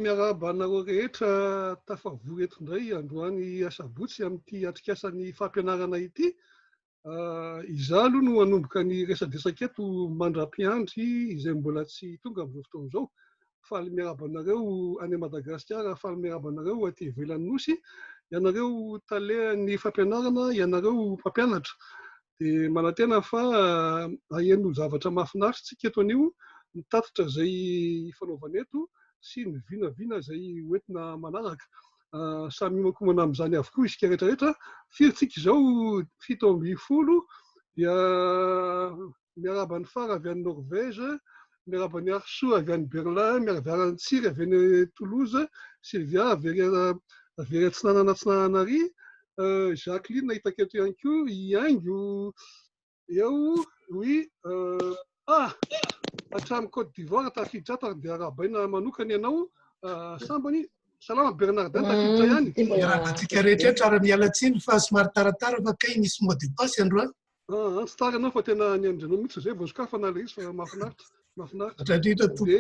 Miarahaba anareo rehetra tafavory eto indray androany asabotsy amin'ity atrikasan'ny fampianarana ity. Izaho aloha no hanomboka ny resadresaka eto mandra-piandry izay mbola tsy tonga amin'izao fotoana izao. Faly miarahaba anareo any Madagasikara, faly miarahaba anareo aty ivelan'ny nosy, ianareo talehan'ny fampianarana, ianareo mpampianatra. Dia manantena fa aheno zavatra mahafinaritra tsika eto anio, mitatitra izay fanaovana eto sy ny vinavina izay hoentina manaraka. Samy miomankomana amin'izany avokoa isika rehetrarehetra. Firintsika izao 7:10 dia miarahaba ny Fara avy any Norvège, miarahaba ny Arsoa avy any Berlin, miarahaba ny Tsiry avy any Toulouse, Sylvia avy Antsinananary, Jacqueline hitako eto ihany koa, Iaingo, eo, oui, hatramin'ny Côte d'Ivoire tafiditra ato dia arabaina manokana ianao sambany. Salama Bernardin tafiditra ihany. Rahabatsika rehetra ara mialatsiny fa somary taratara fa kay nisy mot de passe androany. Tsy tara anao fa tena niandrinao mihitsy izay vao sokafa na le izy fa mahafinaritra. Mahafinaritra. Dia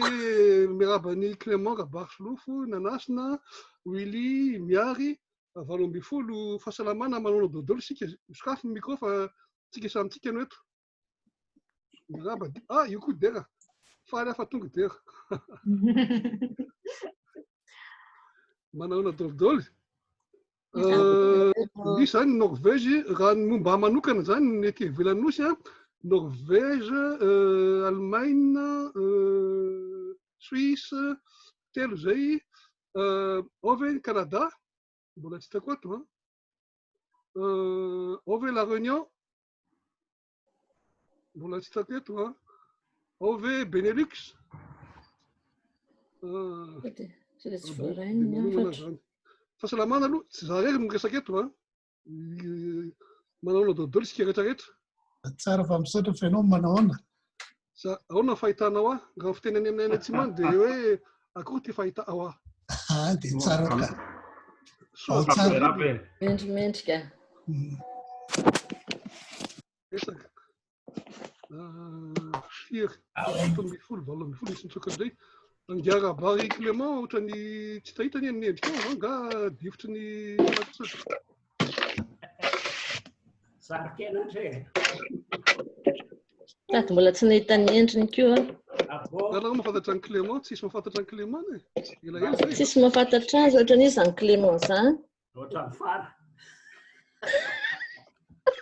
miarahaba ny Clément Rabarsolofo, Nanasina, Willy, Miary, 8:20 fahasalamana manao dodolo sika. Sokafa ny micro fa tsika samitsika no eto. Miarahaba io koa dera. Faly hafa tonga dera. Manao dolidoly. Misy zany Norvège, raha ny momba manokana zany ny ety ivelan'ny nosy, Norvège, Allemagne, Suisse, telo zay, ao ve Canada, mbola tsy hitako ato, ao ve La Réunion, mbola tsy hitako eto, ao ve Benelux. Fahasalamana aloha, tsy za rery miresaka eto, manao dodolo isika rehetrarehetra. Tsara fa misaotra fa ianao manahoana? Ahoana fahitanao aho? Raha fiteneny aminay any Antsimandry dia hoe akory ty fahitao aho? Dia tsara ka. Mendrimendrika. Resaka. Firy. 7:20 isintsokandray. Angiarabary Clément ohatrany tsy tahitany ny endrika nga divotry ny lakisotra. Tato mbola tsy nahita ny endriny koa. Raha mahafantatra ny Clément, tsisy mahafantatra ny Clément ne? Tsisy mahafantatra azy ohatrany izy any Clément zany. Ohatrany Fara.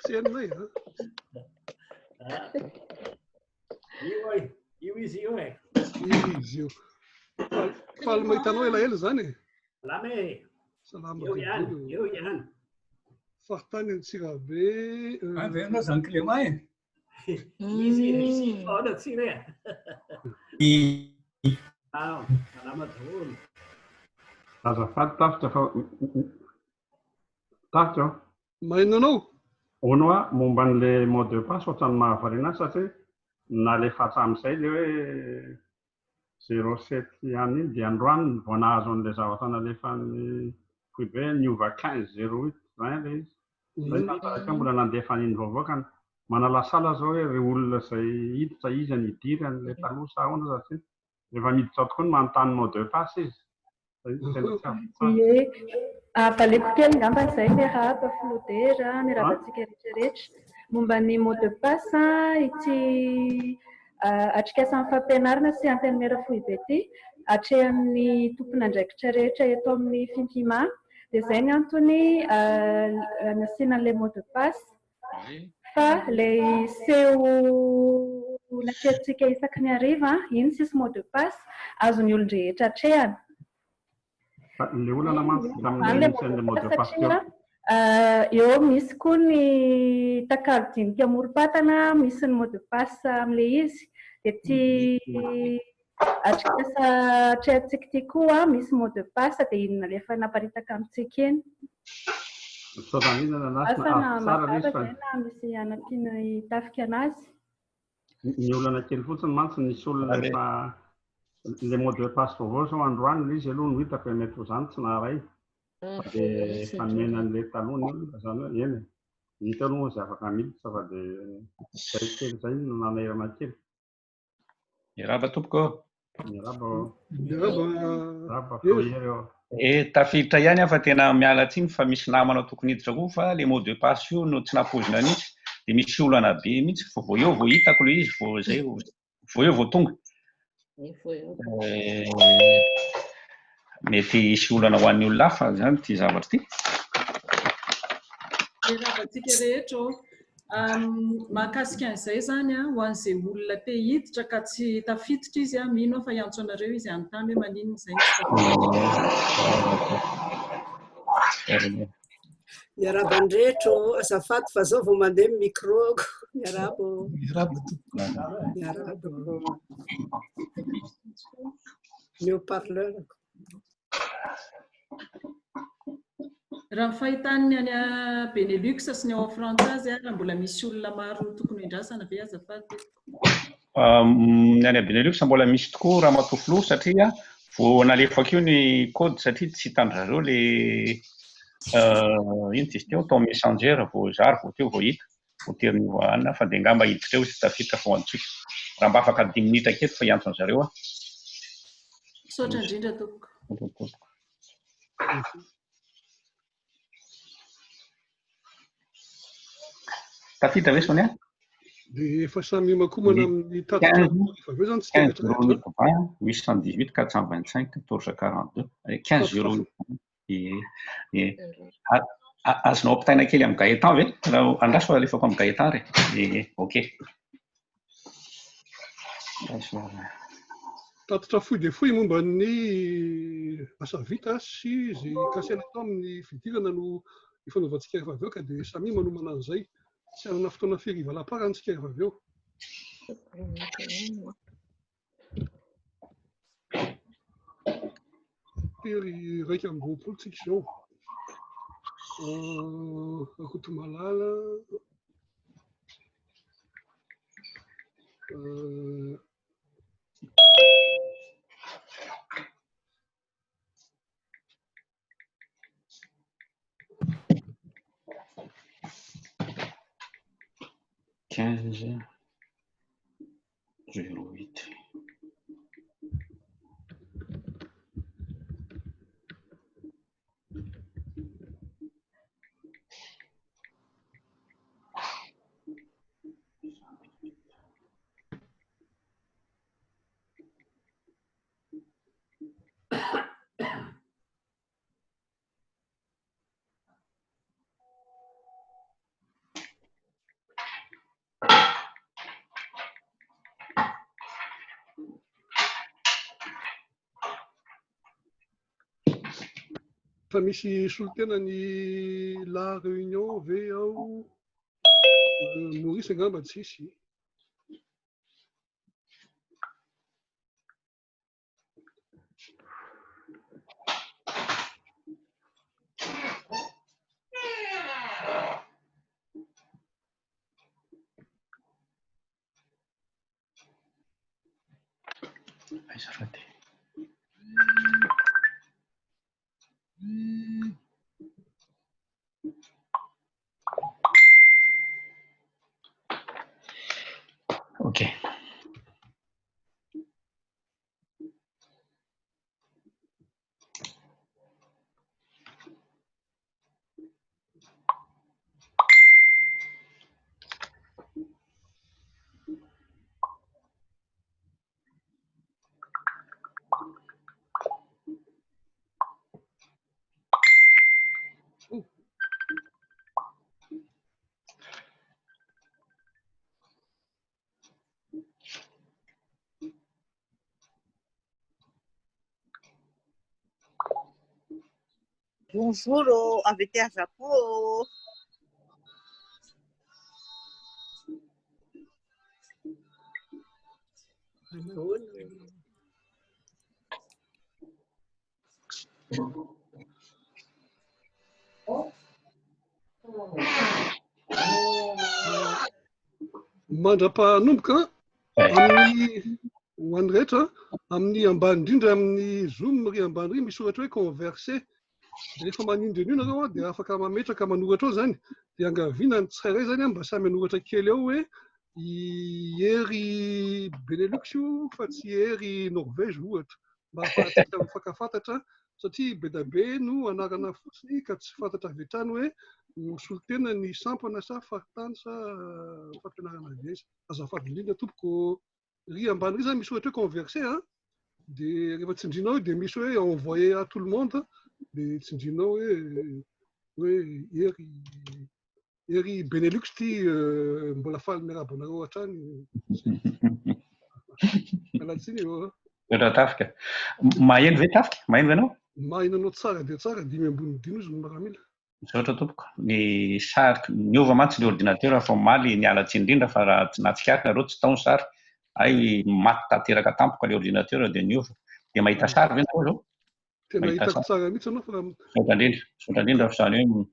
Tsy hainay Io izy io e. Izy io. Faly mahitanao elaela zany e. Salama e. Salama. Eo ihany. Fahatany any Tsirabe. Averina zany Clément e. Izy foda tsire. Salama daholo. Azafady tafitra fa tafitra. Maino anao? Onoa momba an'le mot de passe ohatrany mahavariana satria na le fatsamin'izay le hoe 07 ihany iny dia androany vao nahazo an'ilay zavatra nalefa ny privé niova 15:08 zany le izy. Zay nataraka mbola nandefa an'iny vaovao ka manalasala zao hoe ry olona izay hiditra izy any hidiry an'ilay taloha sa ahoana satria rehefa miditra tokoa ny manontany mot de passe izy. Valeko kely ngamba izay le raha tafilodera ny rahabatsika rehetrarehetra momba ny mot de passe ity atrikasan'ny fampianarana sy antenimera foibe ity atrehan'ny tompon'andraikitra rehetra eto amin'ny Fintima dia izay ny antony nasiana an'ilay mot de passe fa ilay seho natrehantsika isaky ny hariva iny sisy mot de passe azon'ny olon-drehetra atrehana. Le olana mantsy tamin'ilay misy an'ilay mot de passe eo misy koa ny takalo-dinika morom-patana misy ny mot de passe amin'ilay izy dia ty atrikasa atrehantsika ity koa misy mot de passe dia inona le efa naparitaka amintsika iny. Asana mazava zay na misy anampiana hitafika anazy. Ny olana kely fotsiny mantsy nisy olona rehefa le mot de passe vaovao zao androany le izy aloha no hitako mety ho zany tsy naharay. Dia fanomena an'ilay taloha ny olona zany hoe eny hita aloha izay afaka miditra fa dia zay kely zay no nanahirana kely. Miarahaba tompoko. Tafiditra ihany afa tena miala tsiny fa misy namana tokony hiditra koa fa le mot de passe io no tsy nampozina mihitsy dia misy olana be mihitsy vao eo vao hitako ilay izy vao zay vao eo vao tonga. Mety hisy olana ho an'ny olona hafa zany ity zavatra ity. Rahavantsika rehetra mahakasika an'izay zany ho an'izay olona te hiditra ka tsy tafiditra izy mino fa hiantso anareo izy anontany hoe maninona izay miarabany rehetra azafady fa zao vao mandeha micro miarabo mieux parleur raha fahitany any Benelux sy ny ao frantsay raha mbola misy olona maro tokony hindrasana ve azafady? Ny any Benelux mbola misy tokoa raha matofilo satria vao nalefako io ny code satria tsy hitan-drareo le ino izy teo tao messenger vao zary vao teo vao hita vao teriny voana fa dia ngamba hiditra eo sy tafiditra fao antsika raha mba afaka 10 minitra keto fa hiantso an'zareo Misaotra indrindra tompoko. Tafiditra ve Sonia? Dia efa samy makomana amin'ny tatitra rehefa avy eo zany tsy rehetra. 818 425 1442 15 azonao ampitaina kely amin'ny Gaëtan ve? Raha andraso fa alefako amin'ny Gaëtan re. Ok. Tatitra fohy dia fohy momba ny asa vita sy izay kasena atao amin'ny fidirana no ifanaovantsika rehefa avy eo ka dia samy manomana an'izay. Tsy hanana fotoana firy valam-parantsika rehefa avy eo. Tery 1:20 tsika izao. Rakotomalala. Fa misy solotena ny La Réunion ve ao Maurice angamba tsisy. Azafady. Ok. Bonjour, invité à Japon. Mandra-panomboka amin'ny ho an'ny rehetra amin'ny ambany indrindra amin'ny Zoom ry ambany ry misy soratra hoe converser. Rehefa manindry an'io nareo dia afaka mametraka manoratra ao zany dia angaviana ny tsirairay zany mba samy manoratra kely ao hoe I ery Benelux io fa tsy ery Norvège ohatra mba ahafahantsika mifankafantatra satria be da be no anarana fotsiny ka tsy fantatra avy hatrany hoe misolo tena ny sampana sa faritany sa fampianarana avy azafady indrindra tompoko ry ambany ry zany misy ohatra hoe converser a dia rehefa tsindrinao dia misy hoe envoyer à tout le monde dia tsindrinao hoe ery Benelux ty mbola faly miarahaba anareo hatrany alatsiny eo Ohatra tafika. Maheno ve tafika? Maheno ve anao? Mahinanao tsara dia tsara dimy ambony dimy izy no maramila. Zao ohatra tompoko. Ny sary niova mantsy ny ordinateur fa maly ny alatsiny indrindra fa raha tsy natsikarina nareo tsy tao ny sary. Ay maty tanteraka tampoka ilay ordinateur dia niova. Dia mahita sary ve nareo zao? Tena hitako tsara mihitsy anao fa Saotra indrindra fa izany hoe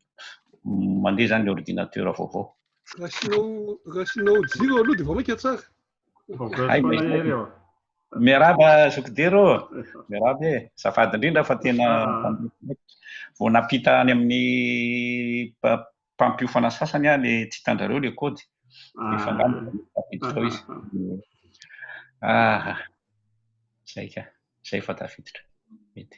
mandeha zany ilay ordinateur vaovao. raha sinao jiro aloha dia vao maika tsara. Miaraba Zokodero, miaraba e. Safady indrindra fa tena vao napita any amin'ny mpampiofana sasany ilay tsy hitandrareo ilay kody. Efa ngamba tafiditra zao izy. Zay ka, zay efa tafiditra. Mety.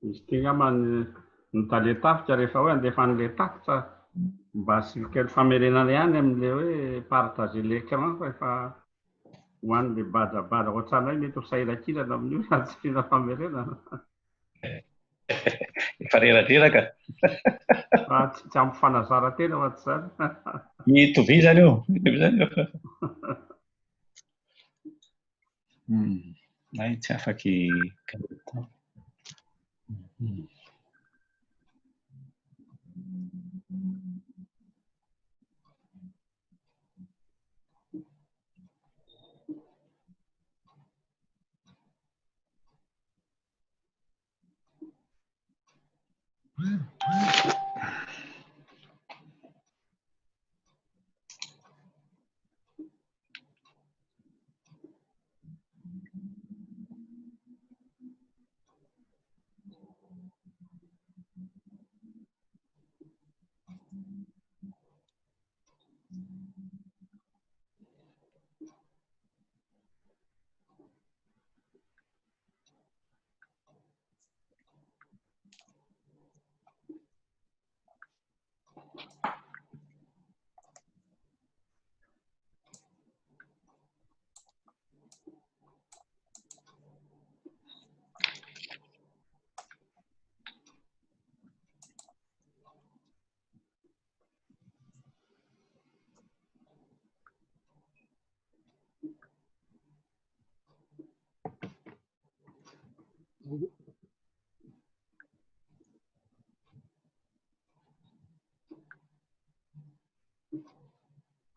Izy ty ngamba nitalia tafika rehefa hoe andefa an'ilay takitra mba sy kely famerenana ihany amin'ilay hoe partager l'écran fa efa ho an'ilay badabada ohatranay mety ho sahirakilana amin'io na tsy fina famerenana. Efa reradraraka. Tsy ampy fanazara tena ho aty zany. Mitovizany io. Ay tsy afaky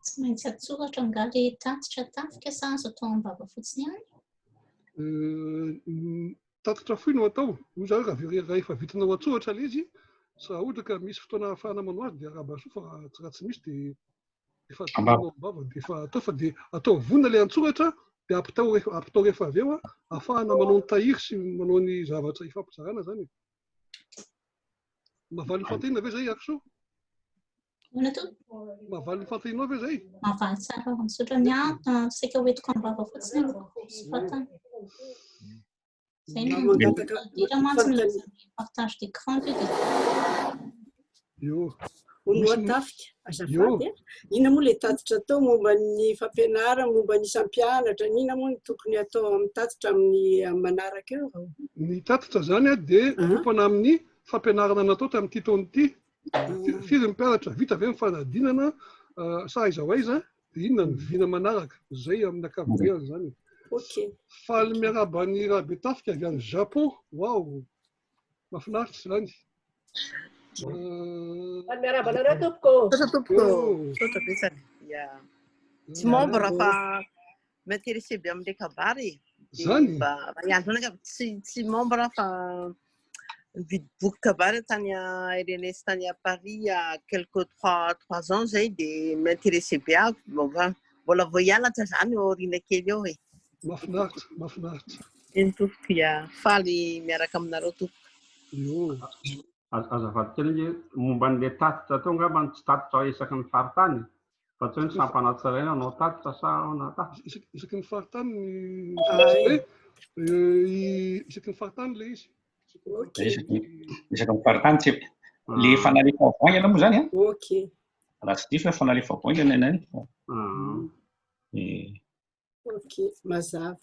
Tsy maintsy atsoratra nga ilay tatitra tafika sa azo atao am-bava fotsiny ihany? Tatitra fohy no atao. Io zany raha efa vitanao atsoratra ilay izy, sa ohatra ka misy fotoana ahafahana manao azy dia araba soa fa raha tsy misy dia efa atao am-bava dia efa atao fa dia atao vonona ilay antsoratra dia apitao rehefa avy eo ahafahana manao ny tahiry sy manao ny zavatra ifampizarana zany. Mahavaly ny fantahina ve zay Akso? Mahavaly ny fantahina ve zay? Mahavaly tsara misaotra ny saika hoentiko am-bava fotsiny aloko sy fatana. Zay dira mantsy milaza ny partage d'écran dia olo atafika azafady ina moa ilay tatitra atao momba ny fampianarana momba ny isam-pianatra ina moa ny tokony atao amin'ny tatitra amin'ny manaraka eo? Ny tatitra zany dia tompana amin'ny fampianarana natao tamin'ity taona ity. Firy mpianatra vita avy mifanadinana sa aiza ho aiza dia inona ny vina manaraka zay amin'ny ankapobeny zany. Faly miaraba ny rahabe tafika avy any Japon. Wow, mahafinaritra zany. Miaraba anareo tompoko. Tsy membre fa m'intéressé be amin'ilay kabary. Zany? Tsy membre fa nividy boky kabary tany RNS tany à Paris il y a quelques 3 ans zay dia m'intéressé be ako. Mbola vao hianatra zany aoriana kely eo e. Mahafinaritra, mahafinaritra. Eny tompoko ia faly miaraka aminareo tompoko. Azafady kely izy momba n'ilay tatitra teo angamba tsy tatitra isaky ny faritany fa tsy hoe ny sampana tsiraina anao tatitra sa na tatitra isaky ny faritany isaky ny faritany ilay izy. Isaky ny faritany tsy le fanalefa voangy ianao moa zany a? Raha tsy diso hoe fanalefa voangy nenay. Okey, mazava.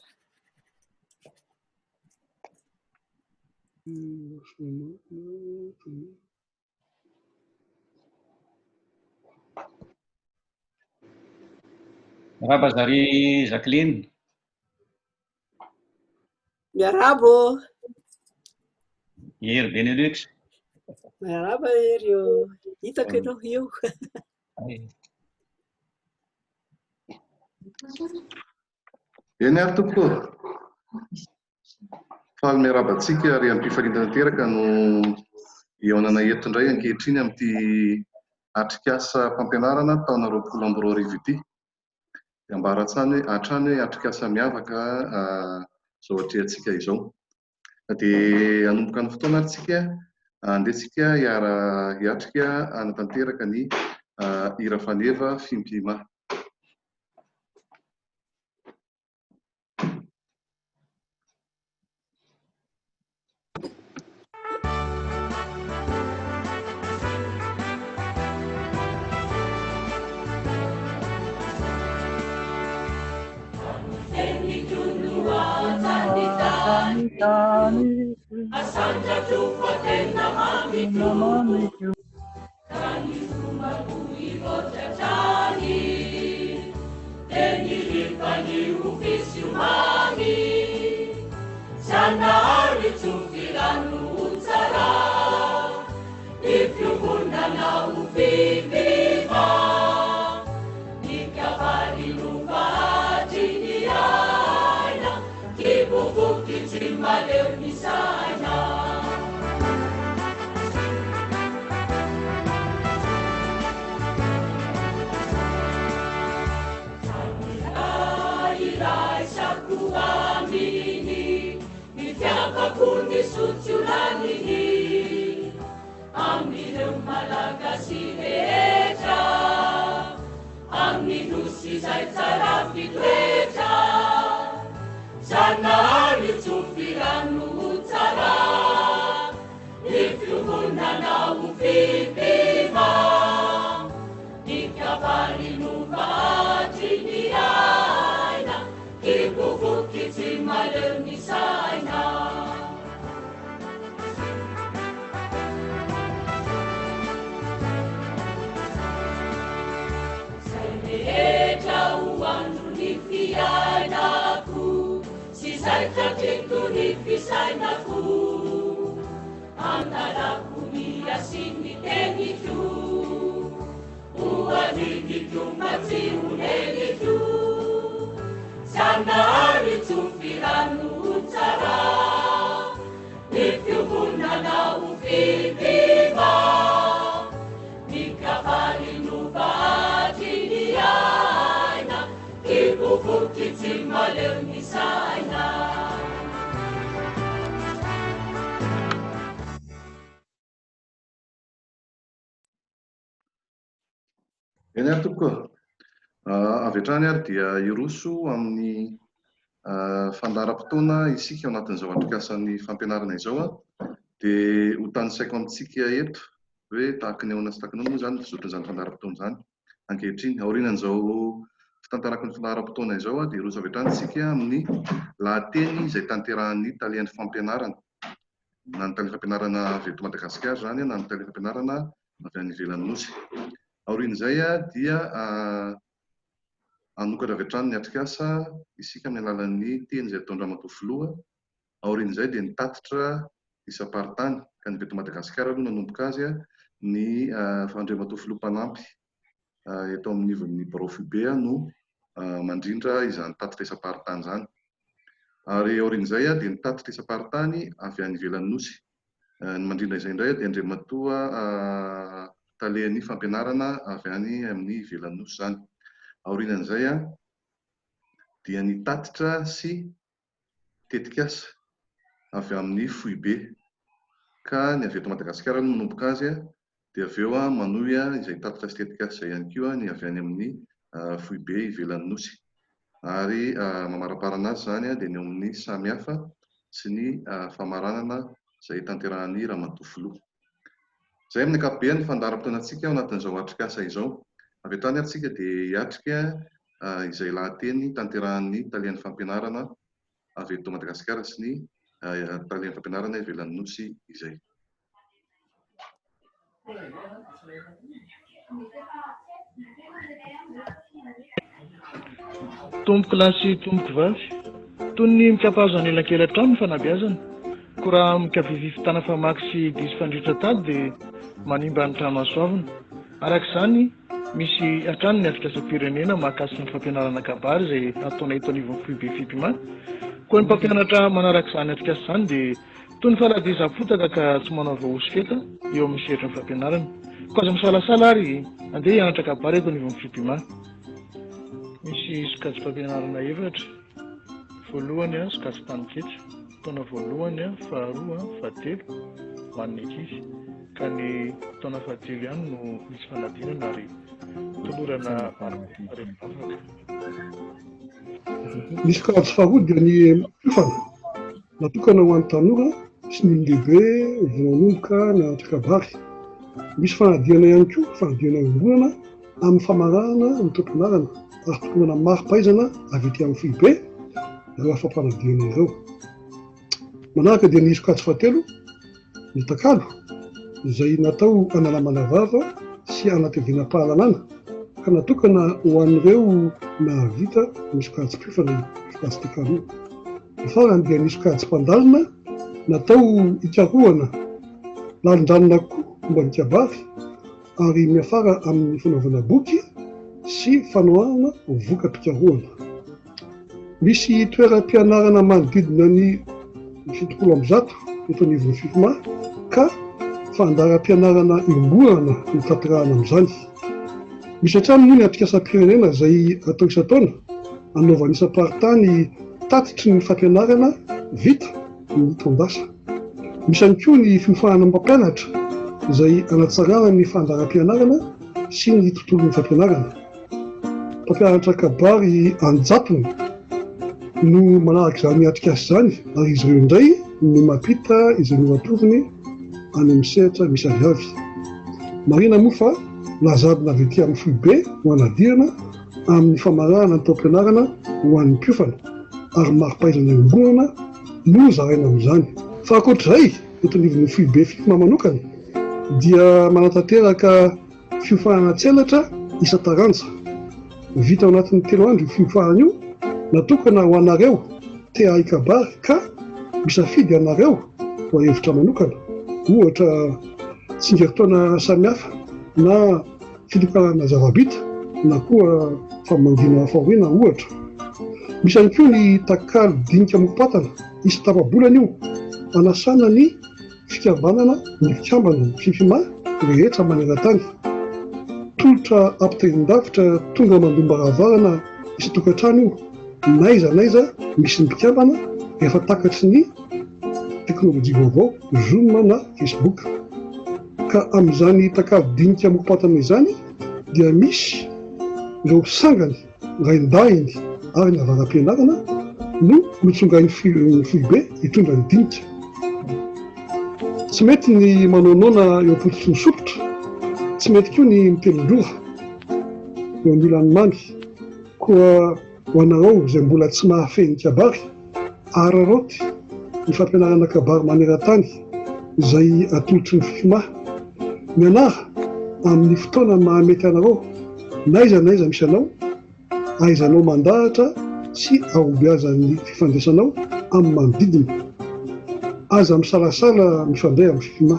Miaraba zary Jacqueline. Miarabo. Ery Benelux. Miaraba ery io. Hitako ianao io. Eny ary tompoko. Faly miarabantsika ary amin'ny mpifanindana teraka no ionana eto indray ankehitriny amin'ity atrikasa fampianarana taona 2024 ity. Dia mba hatrany hoe atrikasa miavaka izao atrehantsika izao. Dia hanomboka ny fotoana aritsika andehantsika hiatrika hanatanteraka ny hira faneva Fimpima. Asanja chupa tena mamitu Kani sumaku iko chachani Teni hipani ufisi umami Sana ari chukiranu utsara Ifyukunda na ufipima Nikabari lumbati niaina Kibuku kichima leo nisana Irai sakuamini Mifiaka kundi suciulanini Amni malaga sireja Amni nusi zai tarafi tweja Sanari tufiranu utara Ifyuhuna na ufipima Nikabari numbati ni aina Kibuku kitimale nisaina Semeja uandu nifianaku Sisaita tentu nifisainaku Antaraku miyasini tenitu Uadini jumati unenitu Sanari tufiranu utara Nifyuhuna na ufipima Nikabali nubati niaina Kibuku kitimale nisaina Eny ary tompoko. Avy hatrany ary dia iroso amin'ny fandaharam-potoana isika ao anatin'izao atrikasan'ny fampianarana izao dia ho tanisaiko amintsika eto hoe tahaka ny ahoana sy tahaka ny ahoana moa izany zotr'izany fandaharam-potoana izany ankehitriny. Aorianan'izao fitantarako ny fandaharam-potoana izao dia iroso avy hatrany isika amin'ny lahateny izay tanterahan'ny talian'ny fampianarana. Na ny talian'ny fampianarana avy eto Madagasikara izany na ny talian'ny fampianarana avy any ivelan'ny nosy. Aorian'izay dia anokatra avy hatrany ny atrikasa isika amin'ny alalan'ny teny izay ataon'ny ramatoa filoha. Aorian'izay dia nitatitra isam-paritany ka ny eto Madagasikara aloha nanomboka azy ny Andriamatoa filoha-mpanampy eto amin'ny ivon'ny Barofibe no mandrindra izany tatitra isam-paritany izany. Ary aorian'izay dia nitatitra isam-paritany avy any ivelan'ny nosy. Ny mandrindra izay indray dia Andriamatoa talian'ny fampianarana avy any amin'ny ivelan'ny nosy izany. Aorian'izay dia nitatitra sy tetikasa avy amin'ny Foibe ka ny avy eto Madagasikara no manomboka azy dia avy eo manohy izay tatitra sy tetikasa izay ihany koa ny avy any amin'ny Foibe ivelan'ny nosy ary mamaraparana azy zany dia ny eo amin'ny samihafa sy ny famaranana izay tanterahan'ny Ramatoafoloha. Izay amin'ny ankapobeny ny fandaharam-potoanantsika ao anatin'izao atrikasa izao. Avy eto any antsika dia hiatrika izay lahateny tanterahan'ny talian'ny fampianarana avy eto Madagasikara sy ny talian'ny fampianarana ivelan'ny nosy izay. Tomboky lahy sy tomboky vavy toy ny mikapahazo anelankely hatrany ny fanabeazana ko raha mikavivivitana famaky sy diso fandritra tady dia manimba ny trano asoavina. Arak'izany misy hatrany ny afikasam-pirenena mahakasika ny fampianarana kabary izay ataona eto anivon'ny Foibe Fipima. Koa ny mpampianatra manarak'izany atrikasa izany dia toy ny faladihizam-potaka ka tsy manao vahoso feta eo amin'ny sehatry ny fampianarana. Ko aza misalasala ary andeha hianatra kabary eto anivon'ny Fipima. Misy sokajy fampianarana efatra. Voalohany sokajy tanin-kitra, taona voalohany, faharoa, fahatelo ho an'ny ankizy. Ka ny taona fahatelo ihany no misy fanadinana ary tolorana rehefa afaka. Misy sokajy faharoa dia ny mpifana natokana ho an'ny tanora sy ny lehibe vao manomboka nianatra kabary. Misy fanadinana ihany koa, fanadinana iombonana amin'ny famarahana ny tompinarana ary tokonana mari-pahaizana avy ety amin'ny Foibe ireo fampanadinana ireo. Manaraka dia ny sokajy fahatelo ny takalo izay natao analamana vava sy anatevenam-pahalalana ka natokana ho an'ireo nahavita ny sokajy mpifana sokajy takalo. Ny farany dia ny sokajy mpandalina natao hikarohana lalindalina koa momba ny kabary ary miafara amin'ny fanaovana boky sy fanohana voka-pikarohana. Misy toeram-pianarana manodidina ny 700 eto anivon'ny Fipima ka fandaharam-pianarana iombonana no tanterahana amin'izany. Misy hatrany moa ny atrikasam-pirenena izay atao isan-taona anaovana isam-paritany tatitry ny fampianarana vita ny tondasa. Misy ihany koa ny fiofanana mpampianatra izay anatsarana ny fandaharam-pianarana sy ny tontolon'ny fampianarana. Mpampianatra kabary anjatony no manaraka izany atrikasa izany ary izy ireo indray no mampita izay novatoviny any amin'ny sehatra misy azy avy. Marina moa fa lazadina avy ety amin'ny Foibe ho anadirana amin'ny famarahana ny taom-pianarana ho an'ny mpiofana ary mari-pahaizana iombonana no zaraina amin'izany. Fa ankoatr'izay eto anivon'ny Foibe Fipima manokana dia manatanteraka fiofanana tselatra isan-taranja. Vita ao anatin'ny 3 andro io fiofanana io natokana ho anareo te ahay kabary ka misafidy anareo ho hevitra manokana ohatra tsingeritaona samihafa na filipanana zava-bita na koa famangina fahoriana ohatra. Misy ihany koa ny takalo dinika mokopatana isa tapabolana io anasana ny fikambanana ny fikambana Fipima rehetra maneran-tany. Tolotra ampiterin-davitra tonga mandomba rahavarana isa-tokantrano io naiza misy ny mpikambana efa takatry ny teknôlôjia vaovao Zoom na Facebook. Ka amin'izany takalo dinika mokopatana izany dia misy ireo sangany raindahiny ary ny avaram-pianarana no mitsongain'ny Foibe hitondra ny dinika. Tsy mety ny manaonaona eo am-pototry ny sokotra, tsy mety koa ny mitelin-dora eo amilan'ny mamy. Koa ho anareo izay mbola tsy mahafehy ny kabary araroty ny fampianarana kabary maneran-tany izay atolotry ny Fipima. Mianara amin'ny fotoana mahamety anareo naiza misy anao, ahaizanao mandahatra sy ahobiazan'ny fifandraisanao amin'ny manodidina. Aza misalasala mifandray amin'ny Fipima.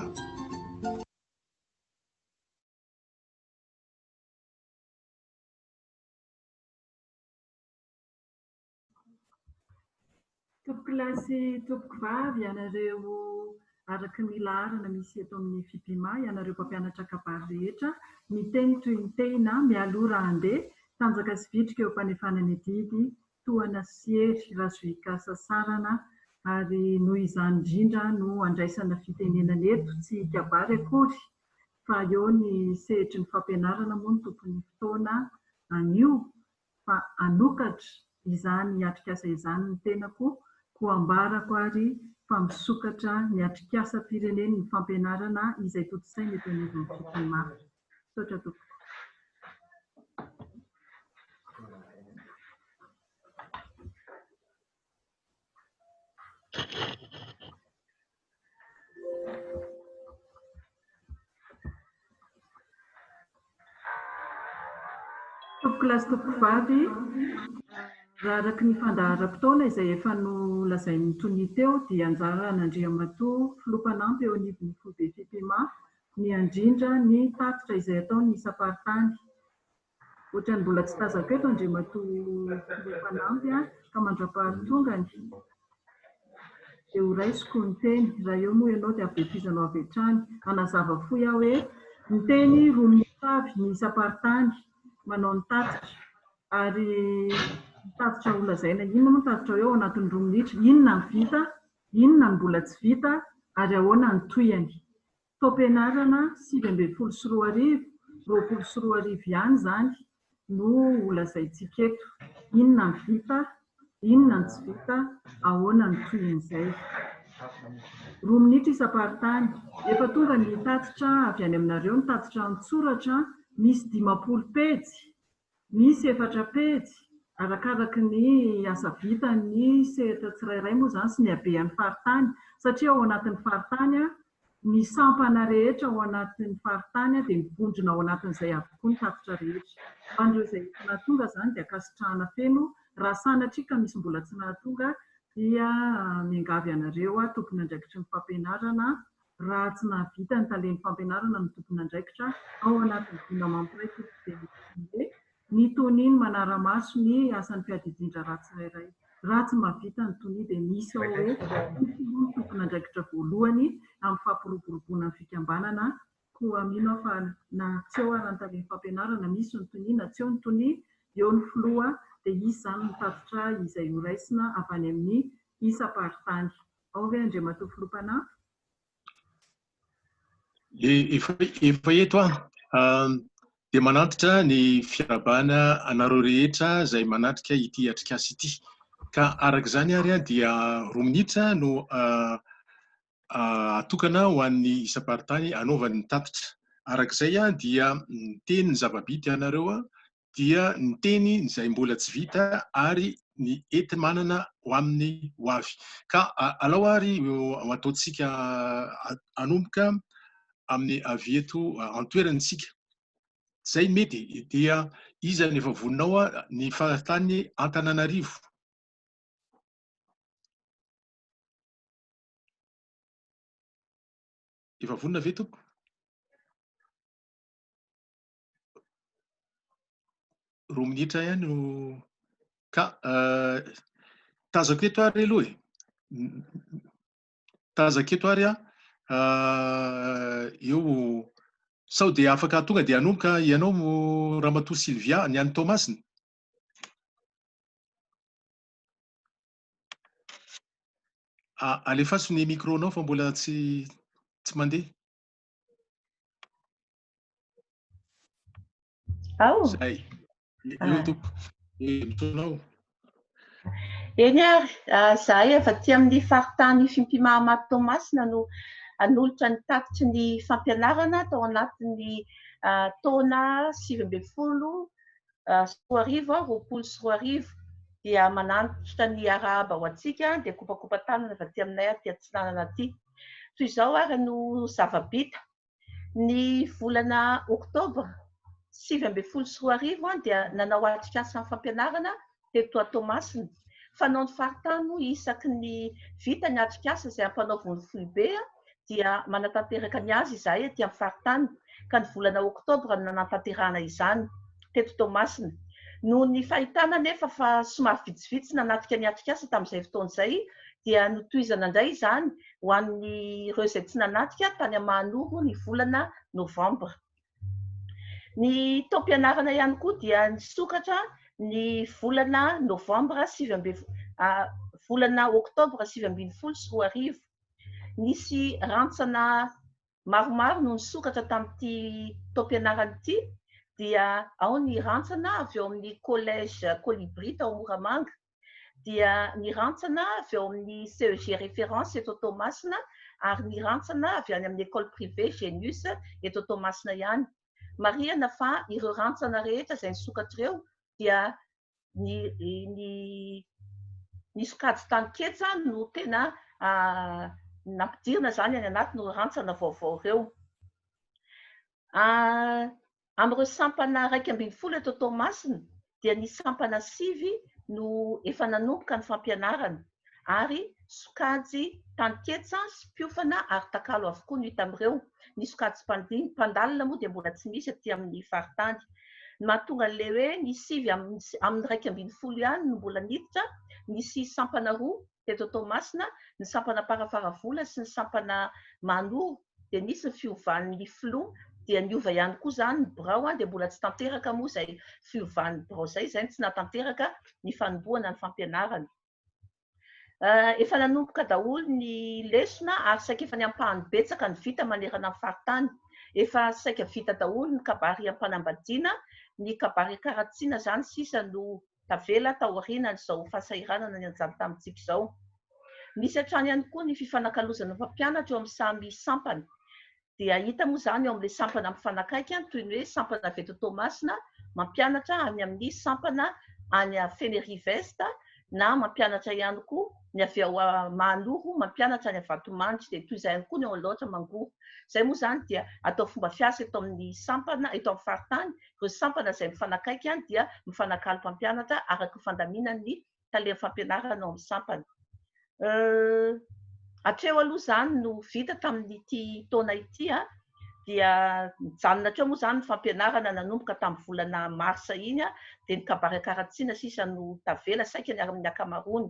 Tomboky lahy sy tomboky vavy ianareo araka ny laharana misy eto amin'ny Fipima, ianareo mpampianatra kabary rehetra, miteny toy ny tena mialora andeha tanjaka sy vitrika eo am-panefanany didy toana sy hery razoikasa sarana Ary noho izany indrindra no andraisana fitenenana eto, tsy kabary akory, fa eo ny sehitry ny fampianarana moa no tompon'ny fotoana anio, fa anokatra izany atrikasa izany ny tenako ho ambarako ary fa misokatra ny atrikasa-pireneny ny fampianarana izay totosaina eto anivon'ny FIPIMA. Misaotra tompoko. Tompokilasy tompovavy, raha araka ny fandaharam-potoana izay efa nolazain'ny Tony teo dia anjara an'Andriamatoa filoam-panampy eo anivon'ny foibe FIPIMA ny andrindra ny tatitra izay ataony isam-paritany. Ohatran'ny mbola tsy tazako eto Andriamatoa filoam-panampy ka mandra-paharitongany. Dia ho raisiko ny teny, raha eo moa ianao dia avefizanao avy hatrany. Anazava fohy aho hoe ny teny roa minitra avy ny isam-paritany manao ny tatitra, ary ny tatitra ho lazaina inona moa tatitra eo anatin'ny 2 minitra, inona ny vita, inona ny mbola tsy vita, ary ahoana ny tohiny. Taom-pianarana 2024 ihany izany no ho lazaintsika eto. Inona ny vita, inona ny tsy vita, ahoana ny tohin'izay. 2 minitra isam-paritany. Efa tonga ny tatitra avy any aminareo, ny tatitra an-tsoratra, misy 50 pejy, misy 4 pejy, arakaraka ny asa vitan'ny sehatra tsirairay moa izany sy ny habean'ny faritany, satria ao anatin'ny faritany ny sampana rehetra ao anatin'ny faritany dia mivondrona ao anatin'izay avokoa ny tatitra rehetra. An'ireo izay efa nahatonga izany dia akasitrahana feno, raha sanatria ka misy mbola tsy nahatonga dia miangavy anareo tompony andraikitry ny fampianarana, raha tsy nahavita ny talen'ny fampianarana ny tompony andraikitra ao anatin'ny vina mampiray tompony ny toniny manara-maso ny asan'ny fiadidindra ratsirairay. Raha tsy mahavita ny tony dia misy ao hoe ny tompony andraikitra voalohany amin'ny fampiroboroboana ny fikambanana, koa mino fa na tsy eo ary ny talen'ny fampianarana misy ny tony na tsy eo ny tony, eo ny filoha dia izy izany ny tatitra izay ho raisina avy any amin'ny isam-paritany. Ao ve Andriamatoa filoam-panampy? Efa eto dia manatitra ny fiarabana anareo rehetra izay manatrika ity atrikasa ity. Ka araka izany ary dia 2 minitra no atokana ho an'ny isam-paritany anaovany ny tatitra. Arak'izay dia ny teny ny zava-bita anareo dia ny teny izay mbola tsy vita ary ny ety manana ho amin'ny ho avy. Ka alao ary ataontsika anomboka amin'ny avy eto antoerantsika. Zay mety dia iza ny efa voninao ny faritany Antananarivo. Efa vonina ve tompo? Roa minitra ihany no ka tazako eto ary aloha tazako eto ary eo sao dia afaka tonga dia anomboka ianao Ramatoa Sylvia ny an'ny Tomasina. Alefaso ny micronao fa mbola tsy mandeha. Zay. Eo tompo. Mitonao. Eny ary, zahay efa aty amin'ny faritany FIPIMA Tomasina no hanolotra ny tatitry ny fampianarana tao anatin'ny taona 2024 dia manantitra ny arahaba ho antsika dia kopakopa tanana avy aty aminay aty atsinanana aty. Toy izao ary no zava-bita ny volana Oktobra 2024 dia nanao atrikasa ny fampianarana teto Tomasina. Fanao ny faritany isaky ny vita ny atrikasa izay ampanaoviny foibe dia manatanteraka ny azy izahay aty amin'ny faritany, ka ny volana Oktobra no nanatanterahana izany teto Tomasina. Noho ny fahitana nefa fa somary vitsivitsy nanatrika ny atrikasa tamin'izay fotoan'izay dia notohizana indray izany ho an'ireo izay tsy nanatrika tany Mahanoro ny volana Novambra. Ny taom-pianarana ihany koa dia nisokatra ny volana Novambra volana oktobra 2024 nisy rantsana maromaro no nisokatra tamin'ity taom-pianarana ity dia ao ny rantsana avy eo amin'ny collège Colibri tao Moramanga, dia ny rantsana avy eo amin'ny CEG référence eto Toamasina ary ny rantsana avy any amin'ny école privée Genius eto Toamasina ihany. Marihana fa ireo rantsana rehetra izay nisokatra ireo dia ny sokajy tany-ketsa no tena nampidirina zany any anatin'ireo rantsana vaovao ireo. Amin'ireo sampana 1ambinifolo eto Toamasina dia ny sampana 5 no efa nanomboka ny fampianarana ary sokajy tany-ketsa sy mpiofana ary takalo avokoa no hita amin'ireo. Ny sokajy mpandalina moa dia mbola tsy misy aty amin'ny faritany. Mahatonga an'ilay hoe ny 5 amin'ny 1ambinifolo ihany no mbola niditra, nisy sampana 2 teto Toamasina, ny sampana Parafaravola sy ny sampana Manoro dia nisy ny fiovan'ny Flon dia niova ihany koa zany ny birao dia mbola tsy tanteraka moa izay fiovan'ny birao izay tsy natanteraka ny fanombohana ny fampianarana. Efa nanomboka daholo ny lesona ary saika efa niampahany betsaka ny vita manerana amin'ny faritany. Efa saika vita daholo ny kabary ampanambadiana, ny kabary karatsiana zany sisa no tavela tao aorianan'izao fahasahiranana ny anjany tamintsika izao. Misy hatrany ihany koa ny fifanakalozana mpampianatra eo amin'ny samy sampana. Dia hita moa zany eo amin'ilay sampana mifanakaiky toy ny hoe sampana avy eto Toamasina mampianatra any amin'ny sampana any Fenerive Est na mampianatra ihany koa ny avy ao Manoro mampianatra any Vatomandry dia toy izay ihany koa ny ao loatra Mangoro. Izay moa zany dia atao fomba fiasa eto amin'ny sampana eto amin'ny faritany, ireo sampana izay mifanakaiky ihany dia mifanakalo mpampianatra araka ny fandaminan'ny talehan'ny fampianarana ao amin'ny sampana. Hatreo aloha zany no vita tamin'ity taona ity dia mijanona hatreo moa zany ny fampianarana nanomboka tamin'ny volana marsa iny dia ny kabary karatsiana sisa no tavela saika ny amin'ny ankamaroany.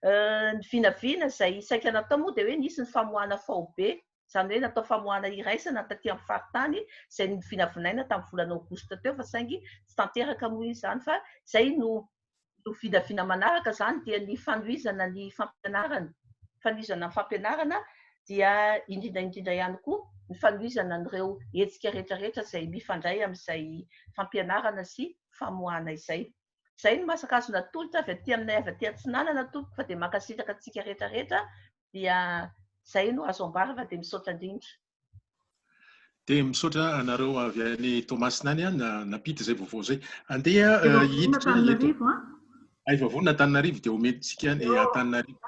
Ny vinavina izay saika natao moa dia hoe nisy ny famoahana faobe, izany hoe natao famoahana iraisana taty amin'ny faritany izay ny vinavinaina tamin'ny volana aogositra teo fa saingy tsy tanteraka moa izany fa izay no vinavina manaraka zany dia ny fanohizana ny fampianarana. Fanohizana ny fampianarana dia indrindra ihany koa ny fanohizana n'ireo hetsika rehetrarehetra izay mifandray amin'izay fampianarana sy famoahana izay. Izay no masakazona tolotra avy aty aminay avy aty Antsinanana tompoko fa dia mankasitraka antsika rehetrarehetra dia izay no azo ambara fa dia misaotra indrindra. Dia misaotra anareo avy any Toamasina any napita izay vaovao izay. Andeha hiditra Aivavona Antananarivo dia omentsika ny Antananarivo.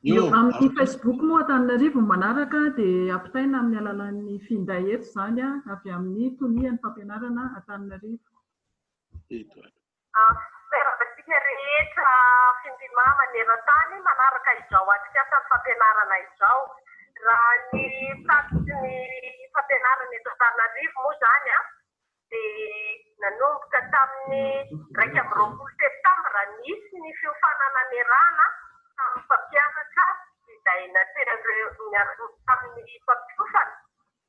Amin'ny Facebook moa Antananarivo manaraka dia ampitaina amin'ny alalan'ny finday eto izany avy amin'ny tonian'ny fampianarana Antananarivo. Ferabatsika rehetra Findima maneran-tany manaraka izao atikasa fampianarana izao. Raha ny tatitsy ny fampianarana eto Antananarivo moa zany dia nanomboka tamin'ny 20 septambra nisy ny fiofanana niarahana tamin'ny mpampianatra izay naterana tamin'ny mpampiofana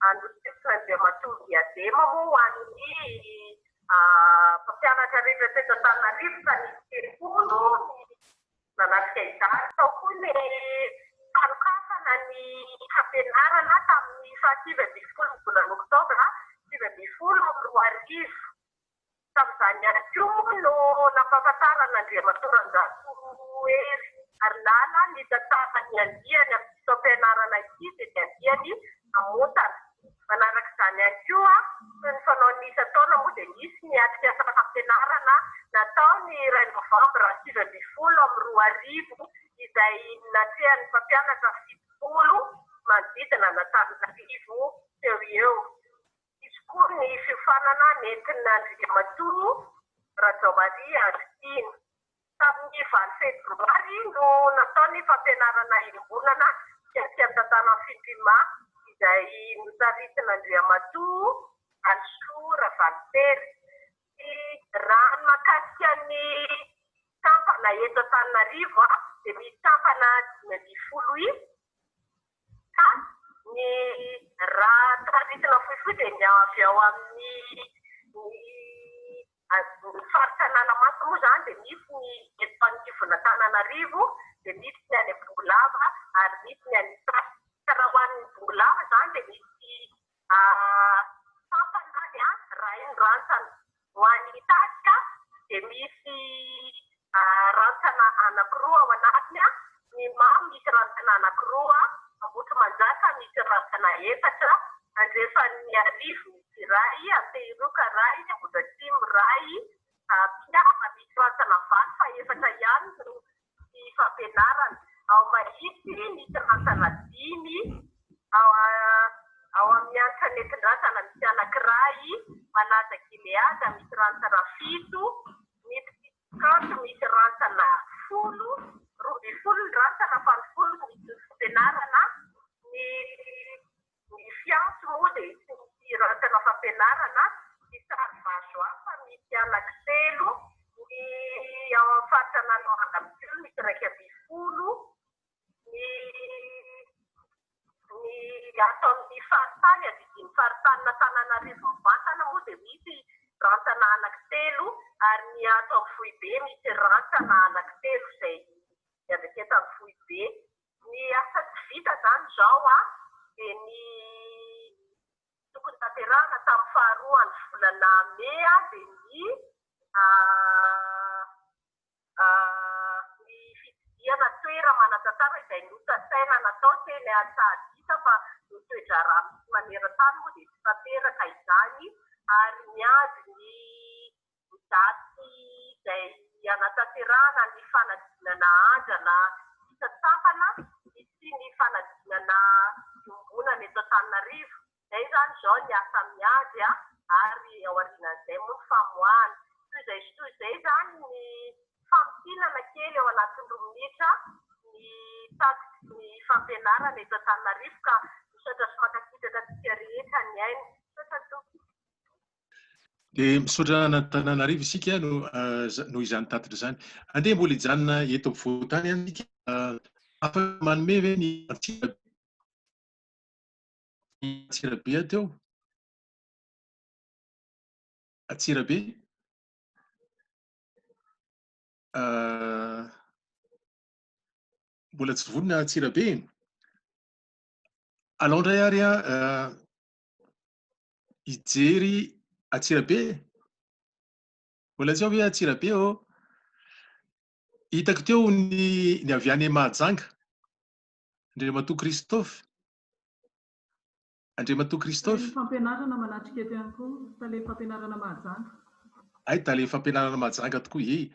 Andriamatoa Diadema moa ho an'ny mpampianatra rehetra teto Antananarivo ka nisy 30 nanatrika izany. Tao koa ny fanokafana ny fampianarana tamin'ny 15 volana oktobra 2024. Tamin'izany ihany koa no nampahafantarana Andriamatoa Ranjatoery Arlala ny tantara ny andiany amin'ny fampianarana ity dia ny andiany Amotana. Manaraka izany ihany koa ny fanaony isa-taona moa dia nisy ny atikasa fampianarana natao ny 2 Novambra 2024 izay natrehan'ny mpampianatra 70 manodidina Antananarivo teo eo. Izy koa ny fiofanana nentina Andriamatoa Rajaomaria Andrikina. Tamin'ny 20 febroary no natao ny fampianarana iombonana fiaintan-tantàna Findima izay notaritin'Andriamatoa Alsoa Ravalitery. Raha mahakasika ny sampana eto Antananarivo dia misy sampana 10 ka ny raha taritina fohifohy dia ny avy ao amin'ny ny faritra Nanamaso moa zany dia misy ny eto anivona Antananarivo, dia misy ny any Ambokolava ary misy ny any Tasy. Raha ho an'ny Ambokolava zany dia misy sampana raha iny rantsana. Ho an'ny Tasika dia misy rantsana anankiroa ao anatiny. Ny Mamy misy rantsana anankiroa, Ambotrimanjaka misy rantsana 4, Andrefan'ny Arivo misy iray, Antehiroka iray, Ambohidratrimo iray, Piava misy rantsana 4 fa 4 ihany no sy fampianarana. Ao Mahitsy misy rantsana 5, ao amin'ny anitra nentin-drasana misy anankiray, Malaza Gileada misy rantsana 7, Kanto misy rantsana 10, Rombifolo ny rantsana fa ny 10 misy fampianarana. Ny Fiantso moa dia tsy misy rantsana fampianarana, ny Sarovazo fa misy anankitelo, ny ao amin'ny faritra Analoranga Mitsilo misy 2 ny ato amin'ny faritany adidin'ny faritanina Antananarivo mivantana moa dia misy rantsana anankitelo, ary ny ato amin'ny Foibe misy rantsana anankitelo izay avy aty amin'ny Foibe. Ny asa tsy vita zany izao dia ny tokony tanterahana tamin'ny faharoan'ny volana Mey dia ny fididiana toera manan-tantara izay notasaina natao teny Antsahandita fa ny toetra misy maneran-tany moa dia tsy tanteraka izany, ary miady ny daty izay anatanterahana ny fanadinana andrana fitsampana sy ny fanadinana fiomgonana eto Antananarivo. Izay zany izao ny asa miady ary ao aorianan'izay moa ny famoahana. Toy izay zany ny fampihinana kely ao anatin'ny 2 minitra ny tasiky ny fampianarana eto Antananarivo ka misaotra sy mankasitraka antsika rehetra ny aina. Dia misaotra Antananarivo isika no izany tatitra izany. Andeha mbola hijanona eto ampovoantany isika. Afaka manome ve ny Antsirabe ateo? Antsirabe? Mbola tsy vonona Antsirabe. Alao indray ary hijery Antsirabe. Mbola tsy ao hoe Antsirabe hitako teo ny avy any Mahajanga, Andriamatoa Christophe. Andriamatoa Christophe. Fampianarana manatrika eto ihany koa, taleha fampianarana Mahajanga. Ay, taleha fampianarana Mahajanga tokoa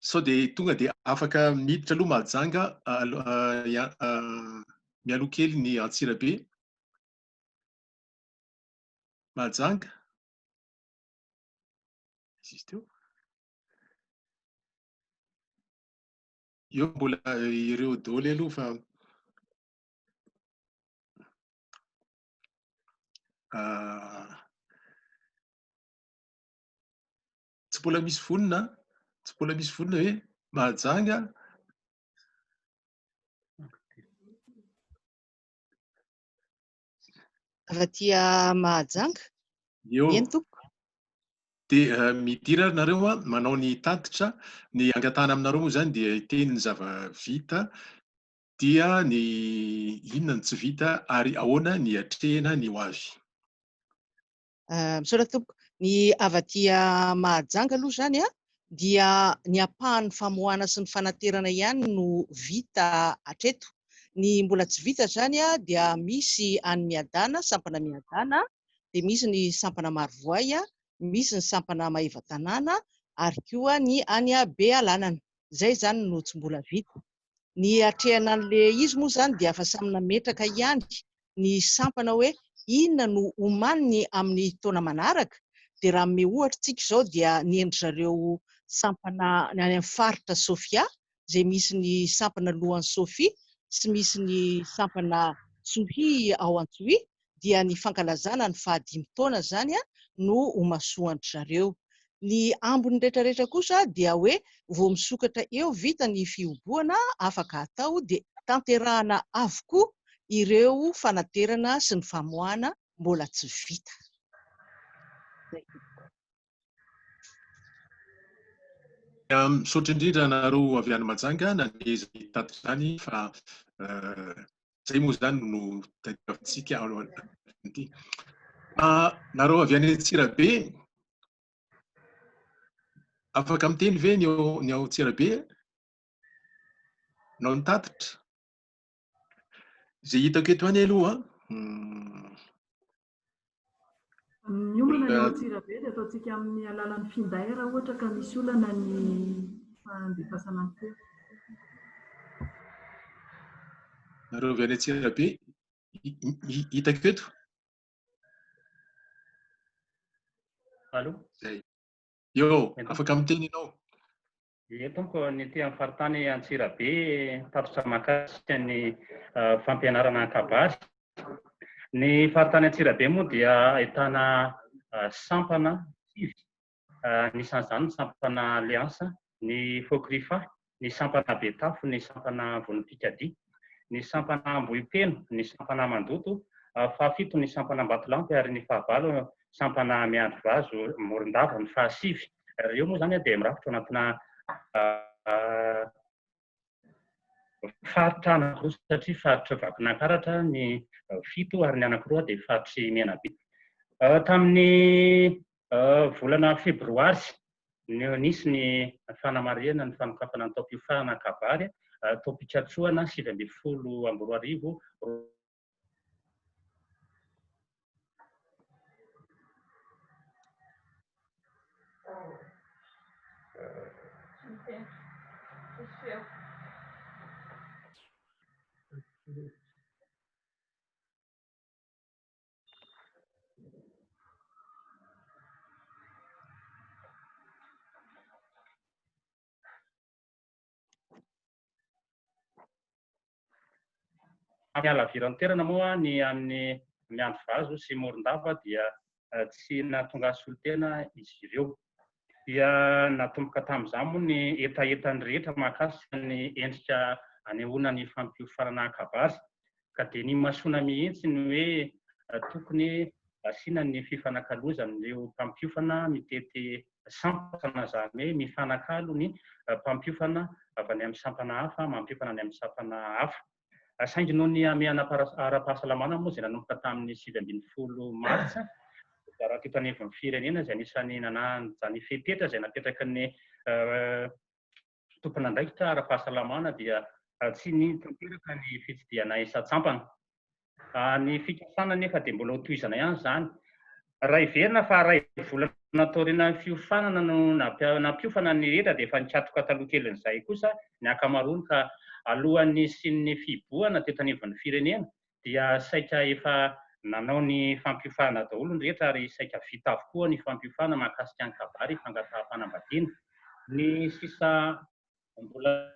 sao dia tonga dia afaka miditra aloha Mahajanga mialoha kely ny Antsirabe. Mahajanga. Izy teo. Eo mbola ireo daholo aloha fa tsy mbola misy vonona, hoe Mahajanga. Avy aty Mahajanga. Eo. Dia midira nareo manao ny tatitra, ny angatahana aminareo moa zany dia iteny ny zava-vita, dia ny inona ny tsy vita ary ahoana ny hatrehana ny ho avy. Misaotra tompoko. Ny avy aty Mahajanga aloha zany dia ny ampahan'ny famoahana sy ny fanaterana ihany no vita hatreto. Ny mbola tsy vita zany dia misy any Miadana, sampana Miadana, dia misy ny sampana Marivoay, misy ny sampana Maheva-tanàna, ary koa ny any Bealanana. Zay zany no tsy mbola vita. Ny hatrehana an'ilay izy moa zany dia afa samy nametraka ihany ny sampana hoe inona no omaniny amin'ny taona manaraka. Dia raha me ohatra tsika izao dia ny endry zareo sampana any amin'ny faritra Sofia, izay misy ny sampana lohan'ny Sofia sy misy ny sampana Tsohi ao Antsohi, dia ny fankalazana ny 15 taona zany no homasoandry zareo. Ny ambony rehetrarehetra kosa dia hoe vao misokatra eo vita ny fiomboana afaka atao dia tanterahana avokoa ireo fanaterana sy ny famoahana mbola tsy vita. Misaotra indrindra nareo avy any Majanga naneza tato izany fa zay moa zany no tadiavintsika ity. Nareo avy any Antsirabe, afaka miteny ve ny ao Antsirabe? Nao ny tatitra? Zay hitako eto any aloha Miomana ny ao Antsirabe dia ataontsika amin'ny alalan'ny finday raha ohatra ka misy olana ny fandefasana ny teo. Nareo avy any Antsirabe, hitako eto? Allô? Io, afaka miteny ianao. Etonko ny ety amin'ny faritany Antsirabe tatitra mahakasika ny fampianarana kabary. Ny faritany Antsirabe moa dia ahitana sampana sivy, nisan'izany ny sampana Aliansa, ny Fokrifa, ny sampana Betafo, ny sampana Vonipikadia, ny sampana Ambohipeno, ny sampana Mandoto, fahafito ny sampana Ambatolampy ary ny fahavalo sampana Miandrivazo, Morondava ny fahasivy. Ireo moa zany dia mirafitra anatina faritra anankiroa satria faritra Vakinankaratra ny fito ary ny anankiroa dia faritry Menabe. Tamin'ny volana febroary nisy ny fanamarihana ny fanokafana ny taom-piofahana kabary taom-pikatsoana 2024. Mialaviran'ny toerana moa ny amin'ny Miandrivazo sy Morondava dia tsy nahatonga solon-tena izy ireo. Dia natomboka tamin'izany moa ny etaetany rehetra mahakasika ny endrika anehoana ny fampiofanana kabary, ka dia ny mahasoana mihitsy ny hoe tokony asiana ny fifanakalozan'ireo mpampiofana mitety sampana, zany hoe mifanakalo ny mpampiofana avy any amin'ny sampana hafa mampiofana any amin'ny sampana hafa. Saingy noho ny amehana ara-pahasalamana moa izay nanomboka tamin'ny 20 martsa, raha teto anivon'ny firenena izay anisan'ny nananjany fepetra izay napetraky ny tompon'andraikitra ara-pahasalamana dia tsy ny tanteraka ny fitsidiana isa-tsampana. Ny fikasana nefa dia mbola ho tohizana ihany izany. Raha iverina fa raha volana taoriana fiofanana no nampiofana ny rehetra dia efa nikatoka taloha kelin'izay kosa ny ankamaroany, ka alohan'ny sy ny fiboahana teto anivon'ny firenena dia saika efa nanao ny fampiofana daholo ny rehetra ary saika vita avokoa ny fampiofana mahakasika ny kabary fangataham-panambadiana. Ny sisa mbola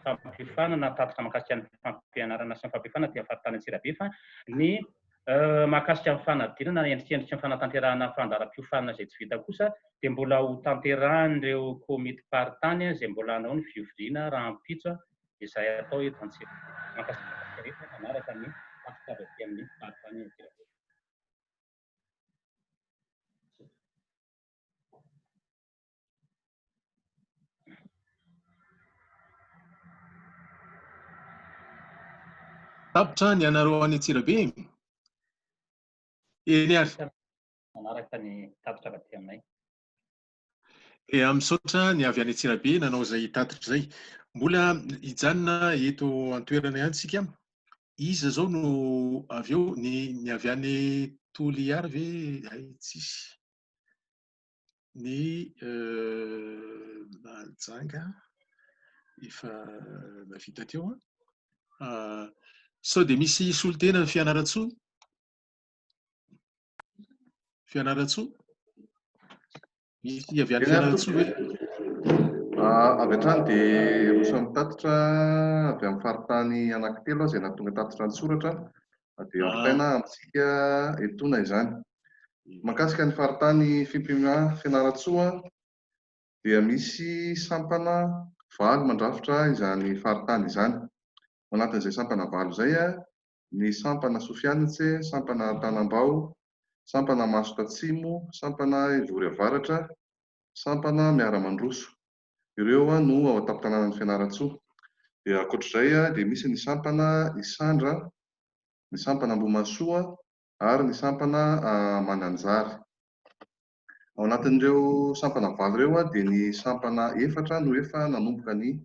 fampiofana tatitra mahakasika ny fampianarana sy ny fampiofana dia faritany Antsirabe, fa ny mahakasika ny fanadinana endrikendriky ny fanatanterahana fandaharam-piofanana izay tsy vita kosa dia mbola ho tanterahan'ireo komity paritany izay mbola hanao ny fiovoriana raha ampitso izay atao eto Antsirabe. Mahakasika rehetra manaraka ny fampitavy amin'ny paritany Antsirabe. Tapitra ny anareo any Antsirabe. Eny ary. Manaraka ny tatitra avy aty aminay. Misaotra ny avy any Antsirabe nanao izay tatitra izay. Mbola hijanona eto an-toerana ihany isika. Iza zao no avy eo ny avy any Toliary ve? Tsisy. Ny Mahajanga efa navita teo. Sao dia misy solon-tena ny Fianaratsoa? Fianaratsoa? Misy avy any Fianaratsoa hoe? Avy hatrany dia roso mitatitra avy amin'ny faritany anankitelo izay nahatonga tatitra ny soratra dia ampitaina amintsika etoana izany. Mahakasika ny faritany fimpimana Fianaratsoa dia misy sampana valo mandrafitra izany faritany izany. Ao anatin'izay sampana valo izay ny sampana Sofianitse, sampana Tanambao, sampana Masotatsimo, sampana Ivory Avaratra, sampana Miaramandroso. Ireo no ao an-tampon-tanànan'ny Fianaratsoa. Dia ankoatr'izay dia misy ny sampana Isandra, ny sampana Ambohimasoa ary ny sampana Mananjary. Ao anatin'ireo sampana valo ireo dia ny sampana efatra no efa nanomboka ny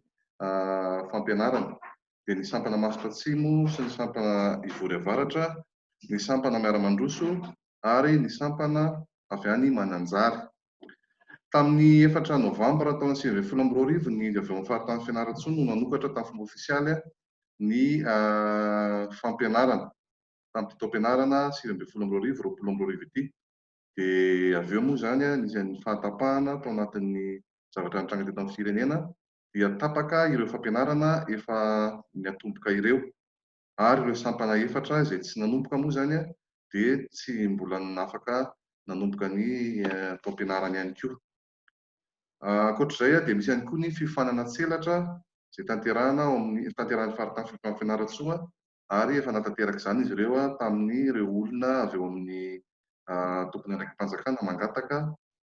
fampianarana. Dia ny sampana Masotatsimo sy ny sampana Ivory Avaratra, ny sampana Miaramandroso ary ny sampana avy any Mananjary. Tamin'ny 4 Novambra taona 2024 ny avy ao amin'ny faritany Fianaratsoa no nanokatra tamin'ny fomba ofisialy ny fampianarana tamin'ny taom-pianarana 2024-2025 ity. Dia avy eo moa izany ny fahatapahana tao anatin'ny zavatra nitranga teto amin'ny firenena dia tapaka ireo fampianarana efa natomboka ireo ary ireo sampana efatra izay tsy nanomboka moa izany dia tsy mbola afaka nanomboka ny taom-pianarana ihany koa. Ankoatr'izay dia misy ihany koa ny fifanana tselatra izay tanterahana ao amin'ny tanterahan'ny faritany fimpimana Fianaratsoa ary efa natanteraka izany izy ireo tamin'ireo olona avy eo amin'ny tompony andraikim-panjakana mangataka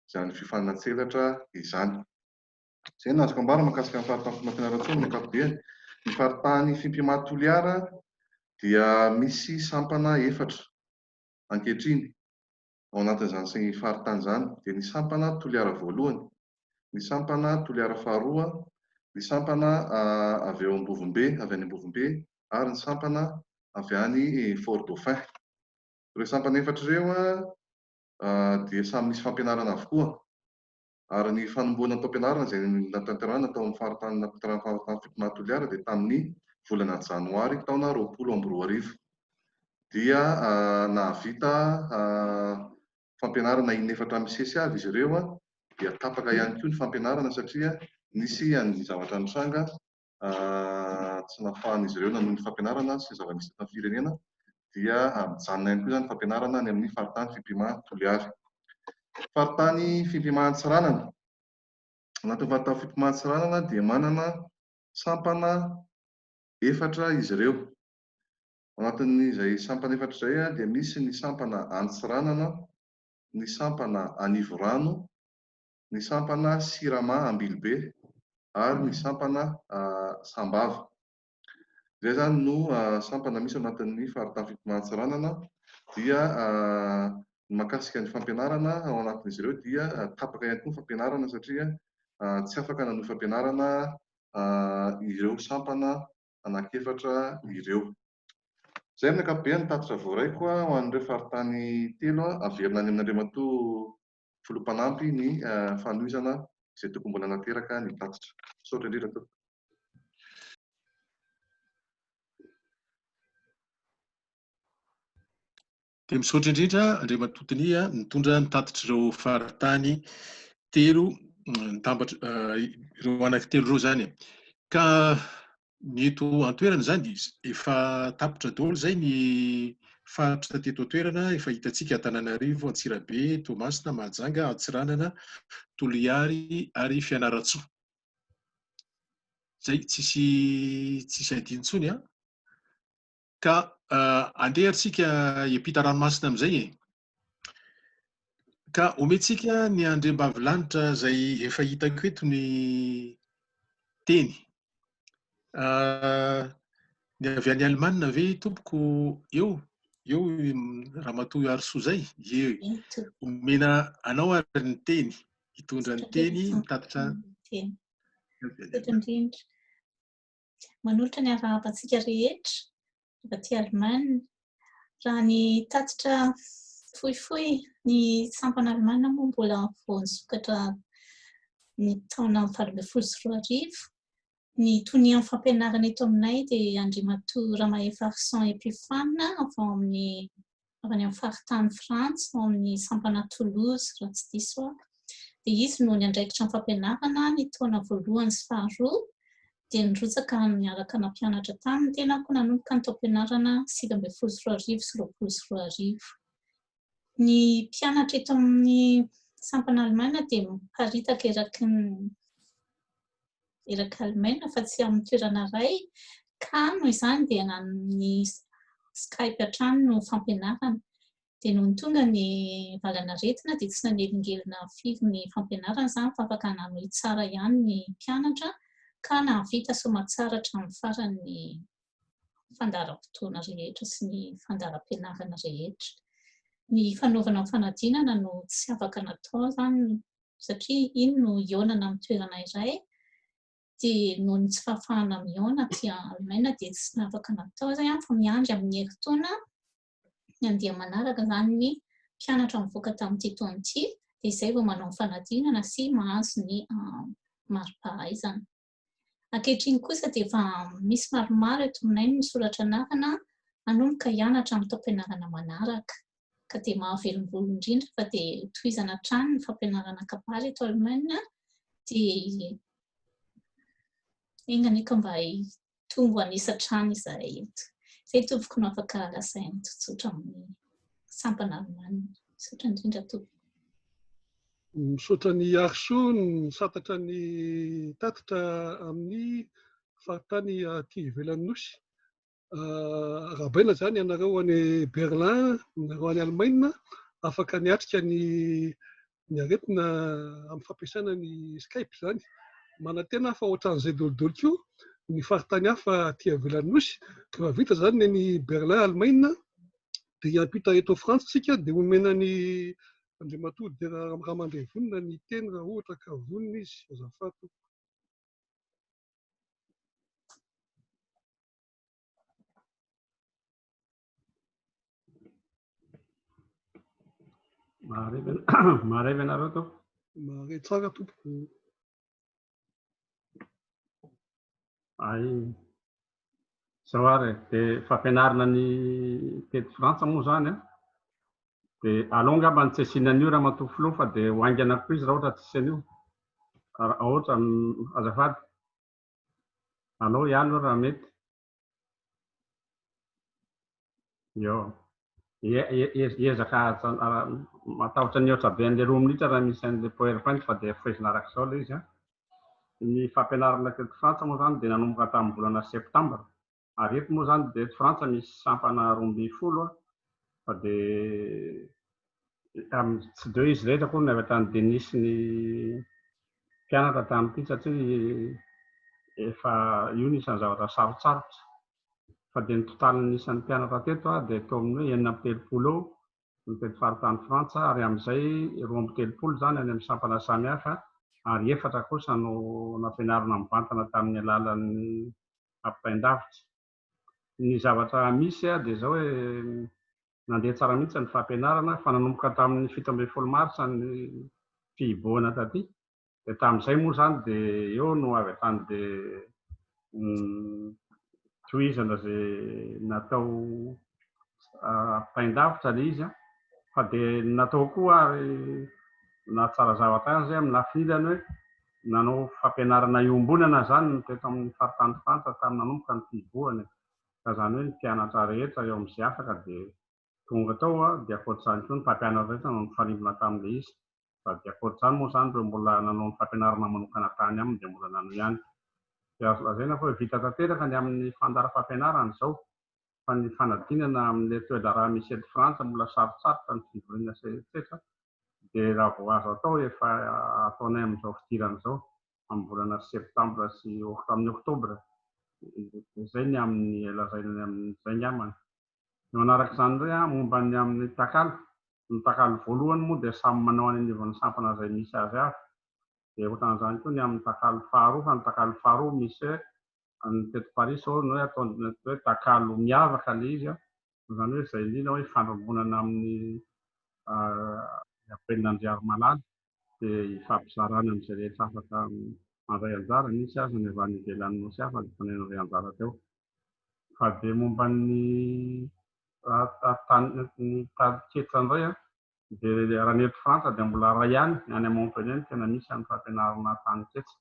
izany fifanana tselatra izany. Izay no azoko ambara mahakasika ny faritany fimpimana Fianaratsoa amin'ny ankapobeny. Ny faritany fimpimana Toliara dia misy sampana efatra ankehitriny ao anatin'izany faritany izany dia ny sampana Toliara voalohany, ny sampana Toliara faharoa, ny sampana avy eo Ambovombe, avy any Ambovombe ary ny sampana avy any Fort Dauphin. Ireo sampana efatra ireo dia samy misy fampianarana avokoa ary ny fanombohana taom-pianarana izay natanterahana tao amin'ny faritany fimpimana Toliara dia tamin'ny volana Janoary taona 2024 dia nahavita fampianarana in-efatra misesy avy izy ireo dia tapaka ihany koa ny fampianarana satria nisy ny zavatra nitranga tsy nahafahan'izy ireo nanohy ny fampianarana sy zava-misy eto amin'ny firenena dia mijanona ihany koa izany fampianarana any amin'ny faritany fimpimana Toliara. Faritany fimpimana Tsiranana. Anatin'ny faritany fimpimana Tsiranana dia manana sampana efatra izy ireo. Ao anatin'izay sampana efatra izay dia misy ny sampana Antsiranana, ny sampana Anivorano, ny sampana Sirama Ambilobe ary ny sampana Sambava. Izay izany no sampana misy ao anatin'ny faritany fimpimana Tsiranana dia mahakasika ny fampianarana ao anatin'izy ireo dia tapaka ihany koa ny fampianarana satria tsy afaka nanohy fampianarana ireo sampana anankiefatra ireo. Izay amin'ny ankapobeny ny tatitra voaraiko ho an'ireo faritany telo averina any amin'Andriamatoa Filoham-panampy ny fanohizana izay tokony mbola nateraka ny tatitra. Misaotra indrindra tompoko. Dia misaotra indrindra Andriamatoa Tania nitondra ny tatitr'ireo faritany telo nitambatra ireo anankitelo ireo izany. Ka ny eto an-toerana izany efa tapitra daholo izay ny faritra teto an-toerana efa hitantsika Antananarivo, Antsirabe, Toamasina, Mahajanga, Atsiranana, Toliara ary Fianaratsoa. Izay tsisy adino intsony ka andehantsika hiampita ranomasina amin'izay ka omentsika ny andriambavilanitra izay efa hitako eto ny teny. Ny avy any Alemana ve tompoko eo ramatoa Arsoa izay omena anao ary ny teny hitondra ny teny mitatitra indrindra manolotra ny avahantsika rehetra aty Alemana raha ny tatitra fohifohy ny sampana Alemana moa mbola vao nisokatra ny taona 2024. Ny tonia amin'ny fampianarana eto aminay dia Andriamatoa Ramahefarson Epifana avy amin'ny faritany Frantsa ao amin'ny sampana Toulouse raha tsy diso. dia izy no ny andraikitra ny fampianarana ny taona voalohany sy faharoa dia nirotsaka miaraka na mpianatra taminy tena koa nanomboka ny taom-pianarana 2024 ny mpianatra eto amin'ny sampana Alemana dia miparitaka eraky Alemana fa tsy amin'ny toerana iray ka noho izany dia nan'ny Skype hatrany no fampianarana dia noho ny tonga ny valanaretina dia tsy nanelingelina firy ny fampianarana izany fa afaka nanohy tsara ihany ny mpianatra ka nahavita somatsara hatramin'ny farany fandaharam-potoana rehetra sy ny fandaharam-pianarana rehetra. Ny fanaovana fanadinana no tsy afaka natao izany satria iny no ionana amin'ny toerana iray dia noho ny tsy fahafahana miona aty Alemana dia tsy afaka natao izany fa miandry amin'ny herintaona andeha manaraka izany ny mpianatra mivoaka tamin'ity taona ity dia izay vao manao fanadinana sy mahazo ny mari-pahaizana. Ankehitriny kosa dia efa misy maromaro eto aminay ny soratra anarana hanomboka hianatra amin'ny taom-pianarana manaraka ka dia mahavelom-bolo indrindra fa dia tohizana hatrany ny fampianarana kabary eto Alemana dia enganiko mba hitombo anisan-trano izahay eto. Izay tompoko no afaka lasainy tsotsotra amin'ny sampana Alemana. Misaotra indrindra tompoko. Misaotra ny Arso ny santatra ny tatitra amin'ny faritany aty ivelan'ny nosy. Rahabaina izany ianareo any Berlin, ianareo any Alemana, afaka niatrika ny aretina amin'ny fampiasana ny Skype izany. Manantena fa ohatran'izay dolidolo koa ny faritany hafa aty ivelan'ny nosy. Rehefa vita izany ny Berlin Alemana dia hiampita eto Frantsa tsika dia omena ny andriamatoa dia raha mandray vonina ny teny raha ohatra ka vonina izy azafady. Marevy ianareo to? Mare tsara tompoko. Ay, izao ary dia fampianarana ny tety Frantsa moa izany dia aleo angamba ny tsy asiana an'io raha matofilo fa dia hoaingana koa izy raha ohatra tsy an'io. Ohatra azafady. Aleo ihany raha mety. Hiezaka matahotra ny ohatra be an'ilay 2 minitra raha misy an'ilay PowerPoint fa dia fehezina araka izao ilay izy. Ny fampianarana teto Frantsa moa izany dia nanomboka tamin'ny volana septambra. Ary eto moa izany dia eto Frantsa misy sampana 12 fa dia tsy dia izy rehetra koa ny avy hatrany dia nisy ny mpianatra tamin'ity satria efa io nisan'ny zavatra sarotsarotra. Fa dia ny totalin'ny isan'ny mpianatra teto dia teo amin'ny 930 ny teto faritany Frantsa ary amin'izay 230 izany any amin'ny sampana samihafa ary 4 kosa no nampianarana mivantana tamin'ny alalan'ny ampain-davitra. Ny zavatra misy dia izao hoe nandeha tsara mihitsy ny fampianarana fa nanomboka tamin'ny 17 Marsa ny fihibohana taty. Dia tamin'izay moa izany dia eo no avy hatrany dia tohizana izay natao ampain-davitra ilay izy fa dia natao koa ary na tsara zavatra azy amin'ny lafiny hoe nanao fampianarana iombonana izany teto amin'ny faritany Frantsa tamin'ny nanomboka ny fihibohana. Ka izany hoe ny mpianatra rehetra eo amin'izay afaka dia tonga tao dia ankoatr'izany koa ny mpampianatra rehetra no nifarimbona tamin'ilay izy. Fa dia ankoatr'izany moa izany ireo mbola nanao ny fampianarana manokana tany aminy dia mbola nanohy ihany. Dia azo lazaina fa hoe vita tanteraka ny amin'ny fandara-fampianarana izao. Fa ny fanadinana amin'ilay toedraraha misy eto Frantsa mbola sarotsarotra ny fivoriana setra. Dia raha vao azo atao efa ataonay amin'izao fidirana izao amin'ny volana septambra sy amin'ny oktobra. Izay ny amin'ny lazaina amin'izay ny amana. Ny manaraka izany indray momba ny amin'ny takalo. Ny takalo voalohany moa dia samy manao any anivon'ny sampana izay misy azy avy. Dia ohatran'izany koa ny amin'ny takalo faharoa fa ny takalo faharoa misy ny teto Paris izao no ataony hoe takalo miavaka ilay izy. Izany hoe izay indrindra hoe fandrombonana amin'ny Ampenin'Andriaromalala dia hifampizarana amin'izay rehetra afaka mandray anjara nisy azy ny avy any ivelan'ny nosy hafa dia fanen'andray anjara teo. Fa dia momba ny tadiketra indray Dia raha ny eto Frantsa dia mbola ray ihany any Montpellier tena misy amin'ny fampianarana tany ketsy.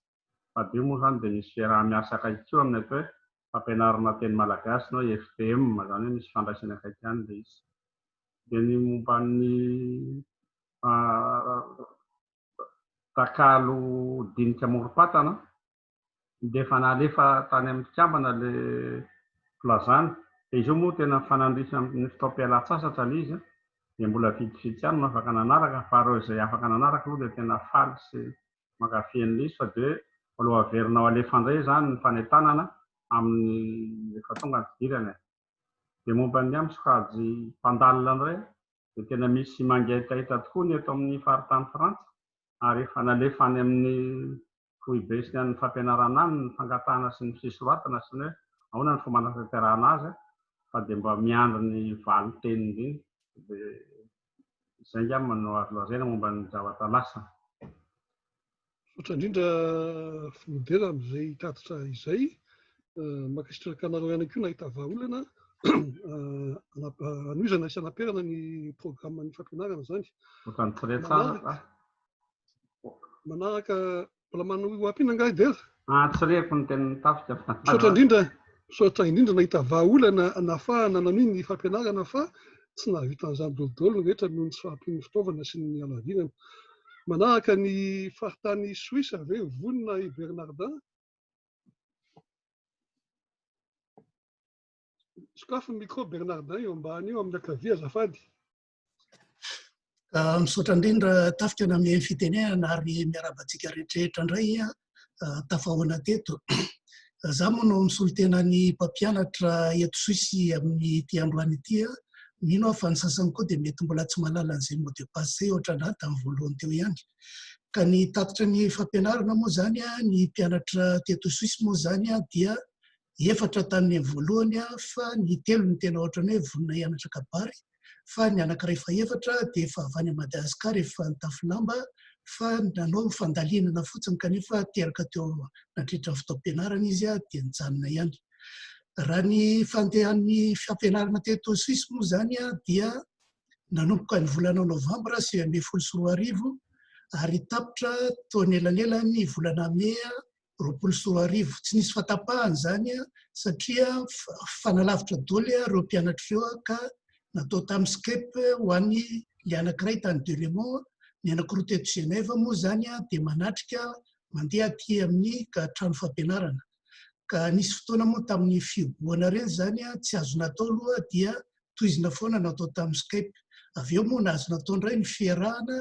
Fa dio moa zany dia misy fiaraha-miasa akaiky koa amin'ny atao hoe fampianarana teny malagasy na FTM zany hoe misy fandraisana akaiky ihany dia izy. Dia ny momba ny takalo dinika morom-patana dia efa nalefa tany amin'ny kambana ilay filazana. Dia izy io moa tena fanandrisa amin'ny fitaom-pialan-tsasatra ilay izy dia mbola vitsivitsy ihany no afaka nanaraka fa ireo izay afaka nanaraka aloha dia tena faly sy mankafy an'ilay izy fa dia aloha averina ho alefa indray zany ny fanentanana amin'ny efa tonga ny fidirana. Dia momba ny amin'ny sokajy mpandalina indray dia tena misy mangaitaita tokoa ny eto amin'ny faritany Frantsa ary efa nalefa any amin'ny foibe sy ny fampianarana any ny fangatahana sy ny fisoratana sy ny hoe ahoana ny fomba hanatanterahana azy fa dia mba miandry ny valo teniny iny. Dia izay angamba no azo lazaina momba ny zavatra lasa. Oatra indrindra Flodera amin'izay tatitra izay mankasitraka anareo ihany koa nahita vahaolana anoizana sy hanaperana ny programme ny fampianarana zany. Ohatran'ny tsirehtsara. Manaraka mbola manao ampina angahy Dera? Tsireko ny teny tafika. Soatra indrindra nahita vahaolana nafahana nanoi ny fampianarana fa tsy nahavita an'izany dolodolo ny rehetra noho ny tsy fahampian'ny fitaovana sy ny alavinana. Manaraka ny faritany Suisse avy eo vonona i Bernardin. Sokafo ny micro Bernardin eo ambany eo amin'ny ankavia azafady. Misaotra indrindra tafika na amin'ny fitenenana ary miarabantsika rehetrarehetra indray tafahoana teto. Zaho moa no misolo tena ny mpampianatra eto Suisse amin'ny ity androany ity. Mino aho fa ny sasany koa dia mety mbola tsy mahalala an'izay mot de passe ohatranahy tamin'ny voalohany teo ihany. Ka ny tatitra ny fampianarana moa zany ny mpianatra teto Suisse moa zany dia 4 tamin'ny voalohany fa ny 3 ny tena ohatrany hoe vonona hianatra kabary fa ny anankiray fa 4 dia efa avy any Madagasikara efa nitafy lamba fa nanao fandalinana fotsiny kanefa teraka teo nandritra ny fitaom-pianarana izy dia nijanona ihany. Raha ny fandehan'ny fampianarana teto Suisse moa zany dia nanomboka ny volana Novambra 2024 ary tapitra taony elanela ny volana May 2024. Tsy nisy fatapahana zany satria fanalavitra daholo ireo mpianatra ireo ka natao tamin'ny Skype ho an'ny ilay anankiray tany Delémont, ny anankiroa teto Genève moa zany dia manatrika mandeha aty amin'ny trano fampianarana. Ka nisy fotoana moa tamin'ny fiboahana ireny zany tsy azo natao aloha dia tohizina foana natao tamin'ny Skype. Avy eo moa nahazo natao indray ny fiarahana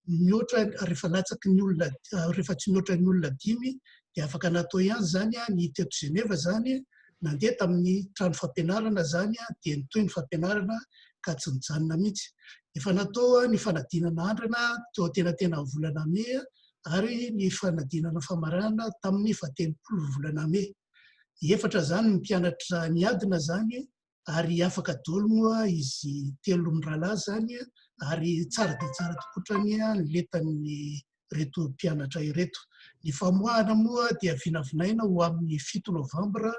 mihoatra rehefa latsaky ny olona rehefa tsy mihoatra ny olona 5 dia afaka natao ihany zany ny teto Genève zany nandeha tamin'ny trano fampianarana zany dia nitohy ny fampianarana ka tsy nijanona mihitsy. Efa natao ny fanadinana andrana teo tena volana May ary ny fanadinana famaranana tamin'ny 17 volana May. 4 zany ny mpianatra niadina zany ary afaka daholo moa izy 3 mirahalahy zany ary tsara dia tsara tokotrany ny letan'ny reto mpianatra ireto. Ny famoahana moa dia vinavinaina ho amin'ny 7 Novambra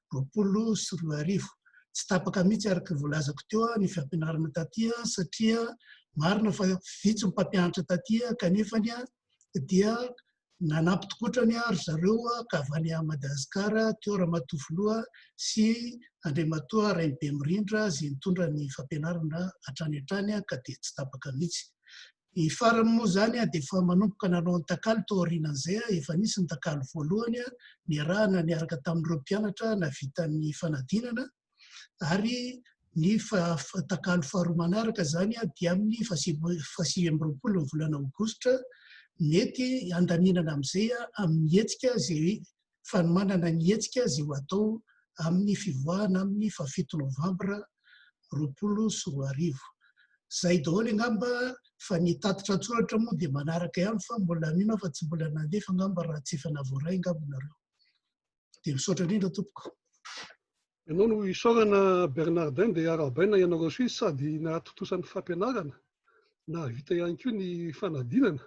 2024. Tsy tapaka mihitsy araka voalazako teo ny fampianarana taty satria marina fa vitsy ny mpampianatra taty kanefa dia nanampy tokotrany ry zareo ka avy any Madagasikara teo Ramatoa Filoha sy Andriamatoa Raimbe Mirindra izay nitondra ny fampianarana hatrany hatrany ka dia tsy tapaka mihitsy. Ny farany moa zany dia efa manomboka nanao ny takalo tao aorianan'izay efa nisy ny takalo voalohany niarahana niaraka tamin'ireo mpianatra navita ny fanadinana ary ny takalo faharoa manaraka zany dia amin'ny 29 volana Aogositra mety andaminana amin'izay amin'ny hetsika izay fanomanana ny hetsika izay ho atao amin'ny fivoahana amin'ny 7 Novambra 2024. Zay daholo angamba fa ny tatitra an-tsoratra moa dia manaraka ihany fa mbola mino fa tsy mbola nandefa angamba raha tsy efa navoaray angamba nareo. Dia misaotra indrindra tompoko. Ianao no isaorana Bernardin dia arabaina ianareo Suisse sady nahatotosan'ny fampianarana nahavita ihany koa ny fanadinana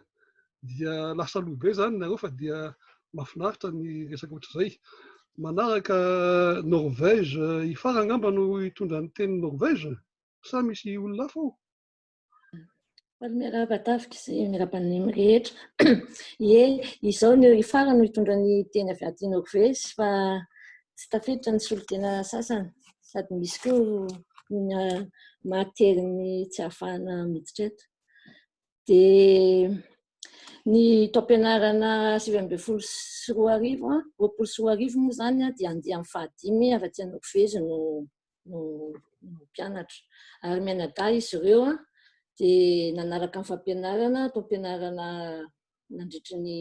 dia lasa lobe zany nareo fa dia mahafinaritra ny resaka ohatr'izay. Manaraka Norvège ifara angamba no hitondra ny teny Norvège sa misy olona hafa ao? Faly miarahaba-tafika sy miarahaba-ny rehetra. Ie, izao ny farany no hitondra ny teny avy aty Norvezy fa tsy tafiditra ny solon-tena sasany sady misy koa mahatery ny tsy ahafahana miditra eto. Dia ny taom-pianarana 2024 moa zany dia andeha amin'ny fahadimy avy aty Norvezy no mpianatra. Ary mianadahy izy ireo dia nanaraka amin'ny fampianarana taom-pianarana nandritry ny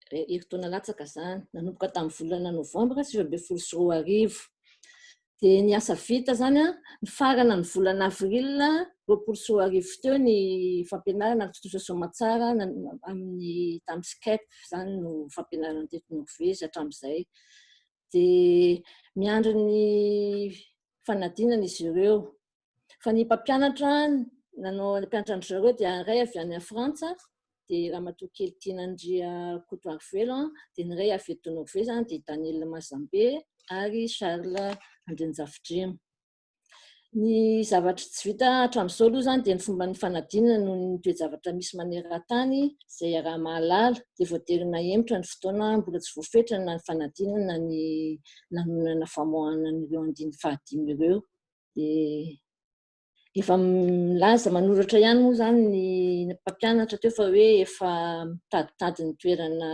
herintaona latsaka izany, nanomboka tamin'ny volana Novambra 2024. Dia ny asa vita zany ny farana ny volana Avril 2024 teo ny fampianarana totoza soamantsara tamin'ny Skype zany no fampianarana teto Norvezy hatramin'izay. Dia miandry ny fanadinana izy ireo. Fa ny mpampianatra nanao mpianatra andry zareo dia ny ray avy any Frantsa, dia ramatoa kely Tianandria Kotoarivelo, dia ny ray avy eto Norvezy dia Daniel Mazambe ary Charles Andenjavitrim. Ny zavatra tsy vita hatramin'izao aloha zany dia ny fomba ny fanadinana noho ny toe-javatra misy maneran-tany izay raha mahalala dia voaterina hemitra ny fotoana mbola tsy voafetra na ny fanadinana ny lanonana famoahana ireo andiny fahadimy ireo. Dia efa milaza manoratra ihany moa zany ny mpampianatra teo fa hoe efa mitaditady ny toerana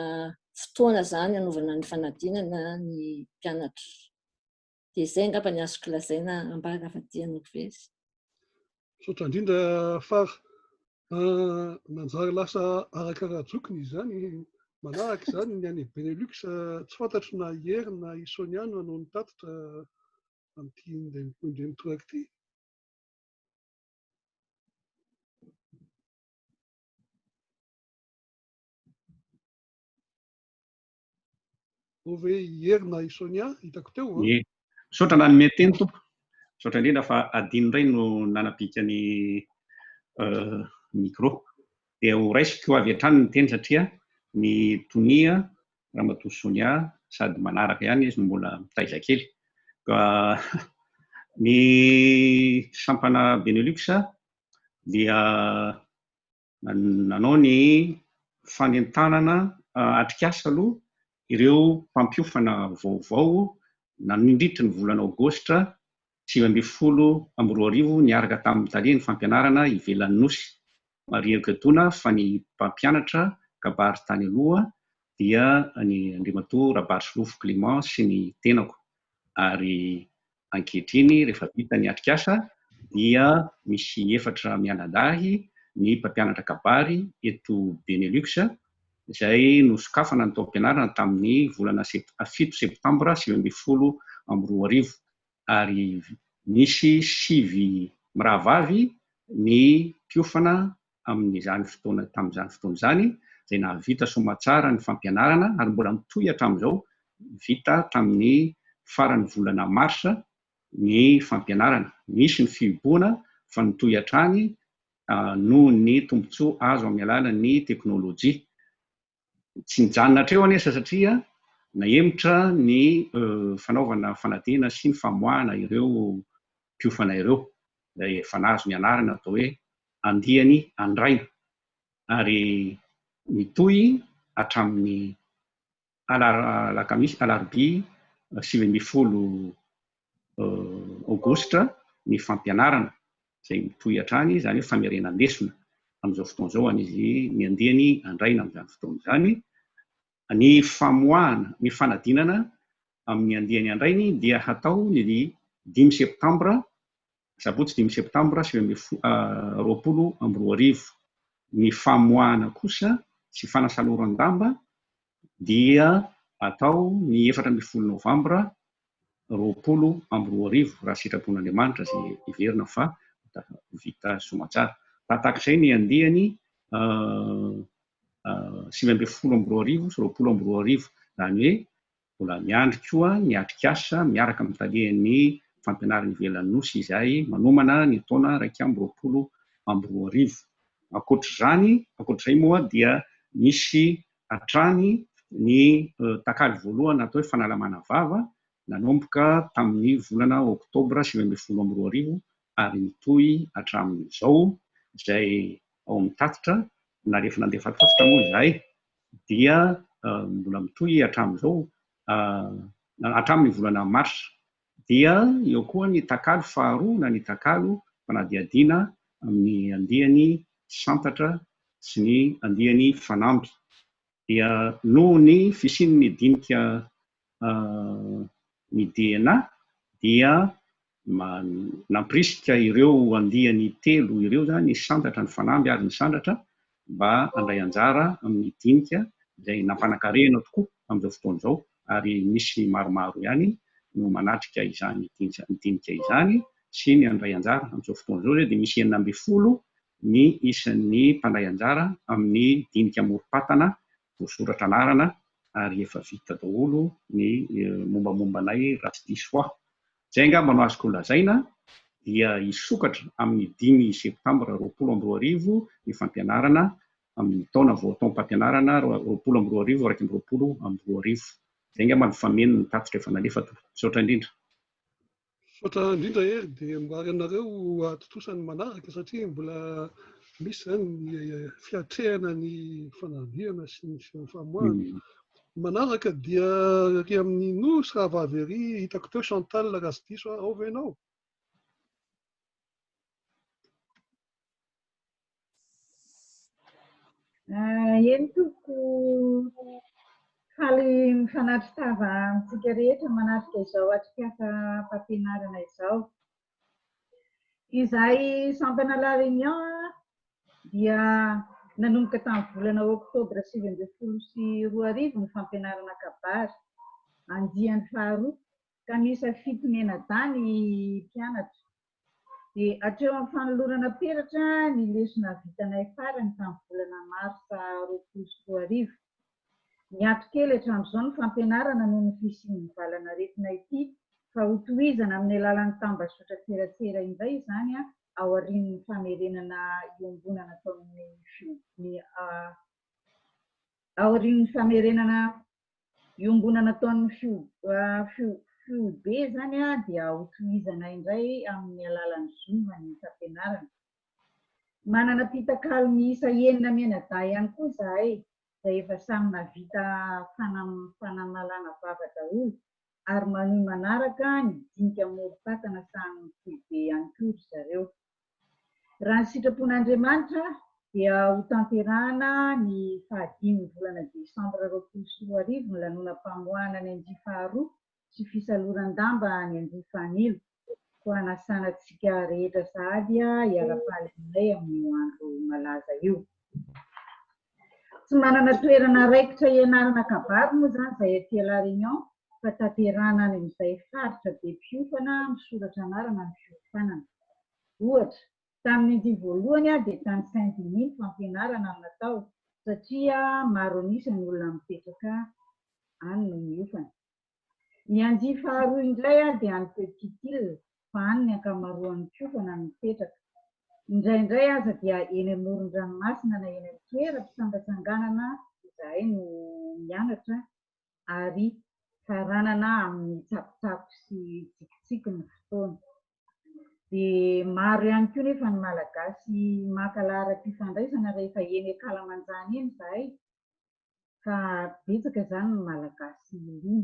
fotoana zany anaovana ny fanadinana ny mpianatra. Dia izay angamba ny azoko lazaina ambara avy aty Norvezy. Saotra indrindra Fara, nanjary lasa arakarajokiny izany, manaraka izany ny any Benelux, tsy fantatro na Ier na Isonia no hanao ny tatitra amin'ity indray mitoraka ity. Hoe Ier na Isonia hitako teo. Saotra nanome teny tompo. Saotra indrindra fa adino iray no nanapika ny micro. Dia ho raisiko avy hatrany ny teny satria ny Tonia, ramatoa Sonia sady manaraka ihany izy mbola mitaiza kely. Ka ny sampana Benelux dia nanao ny fanentanana atrikasa aloha ireo mpampiofana vaovao nandritry ny volana Aogositra 2024 niaraka tamin'ny Italia ny fampianarana ivelan'ny nosy. Maria Ketona fa ny mpampianatra kabary tany aloha dia ny andriamatoa Rabarsilofo Clément sy ny tenako. Ary ankehitriny rehefa vita ny atrikasa dia misy 4 mianadahy ny mpampianatra kabary eto Benelux izay nosokafana ny taom-pianarana tamin'ny volana 7 septambra 2022 ary misy 5 mirahavavy ny mpiofana amin'izany fotoana tamin'izany fotoana izany izay nahavita soamantsara ny fampianarana ary mbola mitohy hatramin'izao vita tamin'ny faran'ny volana Marsa ny fampianarana. Misy ny fihiboana fa nitohy hatrany noho ny tombontsoa azo amin'ny alalan'ny teknôlôjia. Tsy nijanona hatreo anefa satria nahemitra ny fanaovana fanadina sy ny famoahana ireo mpiofana ireo. Izay efa nahazo ny anarana atao hoe andihany andraina. Ary mitohy hatramin'ny alakamisy alarobia 20 Aogositra ny fampianarana izay mitohy hatrany izany hoe famerenan-desona. Amin'izao fotoana izao an'izy ny andihany andraina amin'izany fotoana izany. Ny famoahana, ny fanadinana amin'ny andihany andrainy dia hatao ny 5 septambra, sabotsy 5 septambra 2022. Ny famoahana kosa sy fanasaloran-damba dia atao ny 14 novambra 2022 raha sitrapon'Andriamanitra izay iverina fa vita soamantsara. Tahak'izay ny andihany 2022 sy 2022 izany hoe mbola miandry koa ny atrikasa miaraka amin'ny talian'ny fampianarana ivelan'ny nosy izay manomana ny taona 2022. Ankoatr'izay moa dia misy hatrany ny takaly voalohany atao hoe fanalamana vava nanomboka tamin'ny volana Oktobra 2022 ary mitohy hatramin'izao izay ao amin'ny tatitra na rehefa nandeha tatitra moa izahay dia mbola mitohy hatramin'izao hatramin'ny volana marsa. Dia eo koa ny takalo faharoa na ny takalo fanadihadiana amin'ny andiany santatra sy ny andiany fanamby. Dia noho ny fisian'ny dinika ny DNA dia nampirisika ireo andiany telo ireo zany ny santatra ny fanamby ary ny sandratra mba handray anjara amin'ny dinika izay nampanan-karena tokoa amin'izao fotoana izao, ary misy maromaro ihany no manatrika izany dinika izany sy ny handray anjara amin'izao fotoana izao. Dia misy 90 ny isan'ny mpandray anjara amin'ny dinika morom-patana voasoratra anarana, ary efa vita daholo ny mombamombanay raha tsy diso aho. Izay angamba no azoko lazaina dia hisokatra amin'ny 5 septambra 2020 ny fampianarana amin'ny taona voataom-pampianarana 2020-2021. Izay angamba no fameno ny tatitra efa nalefa to. Misaotra indrindra. Misaotra indrindra ery dia mbary anareo atontosany manaraka satria mbola misy zany ny fiatrehana ny fanadihana sy ny famoahana. Manaraka dia ry amin'ny nosy raha vavy ery hitako teo Chantal raha tsy diso ao ve ianao? Eny toko faly mifanatry tava amintsika rehetra manatrika izao atrikasa fampianarana izao. Izahay Championnat Réunion dia nanomboka tamin'ny volana oktobra 2010 sy 2020 ny fampianarana kabary andiany faharoa ka misafidy ny enadany mpianatra. Dia hatreo amin'ny fanolorana peratra ny lesona vitanay farany tamin'ny volana marsa 2020. Miato kely hatramin'izao ny fampianarana noho ny fisian'ny valana aretina ity, fa hotohizana amin'ny alalan'ny tambazotra tseratsera indray izany ao aorian'ny famerenana iombonana ao aorian'ny famerenana iombonana taon'ny FIOB zany dia hotohizana indray amin'ny alalan'ny Zoom ny fampianarana. Manana pitakalo miisa 9 menada ihany koa izahay, izay efa samy navita fanamalana vava daholo, ary manohy manaraka ny dinika morom-patana samy FIOB ihany koa zareo. Raha ny sitrapon'Andriamanitra dia ho tanterahana ny 15 volana Desambra 2020 ny lanonam-pamoahana ny anjifa faharoa sy fisaloran-damba ny anjifa anilo, ho anasanantsika rehetra sahady hiara-pahalinay amin'ny andro malaza io. Tsy manana toerana raikitra ianarana kabary moa zany izay aty La Réunion, fa tanterahana any amin'izay faritra be mpiofana misoratra anarana ny fiofanana. Ohatra, tamin'ny andiny voalohany dia tany Saint-Denis ny fampianarana no natao satria maro anisa ny olona mipetraka any no miofana. Ny anjifa faharoa indray dia any Petite Île, fa any ny ankamaroan'ny mpiofana no mipetraka. Indraindray aza dia eny amoron-dranomasina na eny amin'ny toeram-pitsangatsanganana izahay no mianatra, ary taranana amin'ny tsakotsako sy tsikitsiky ny fotoana. Dia maro ihany koa nefa ny malagasy maka laharam-pifandraisana rehefa eny Kalamanjana eny izahay, ka betsaka zany ny malagasy iny.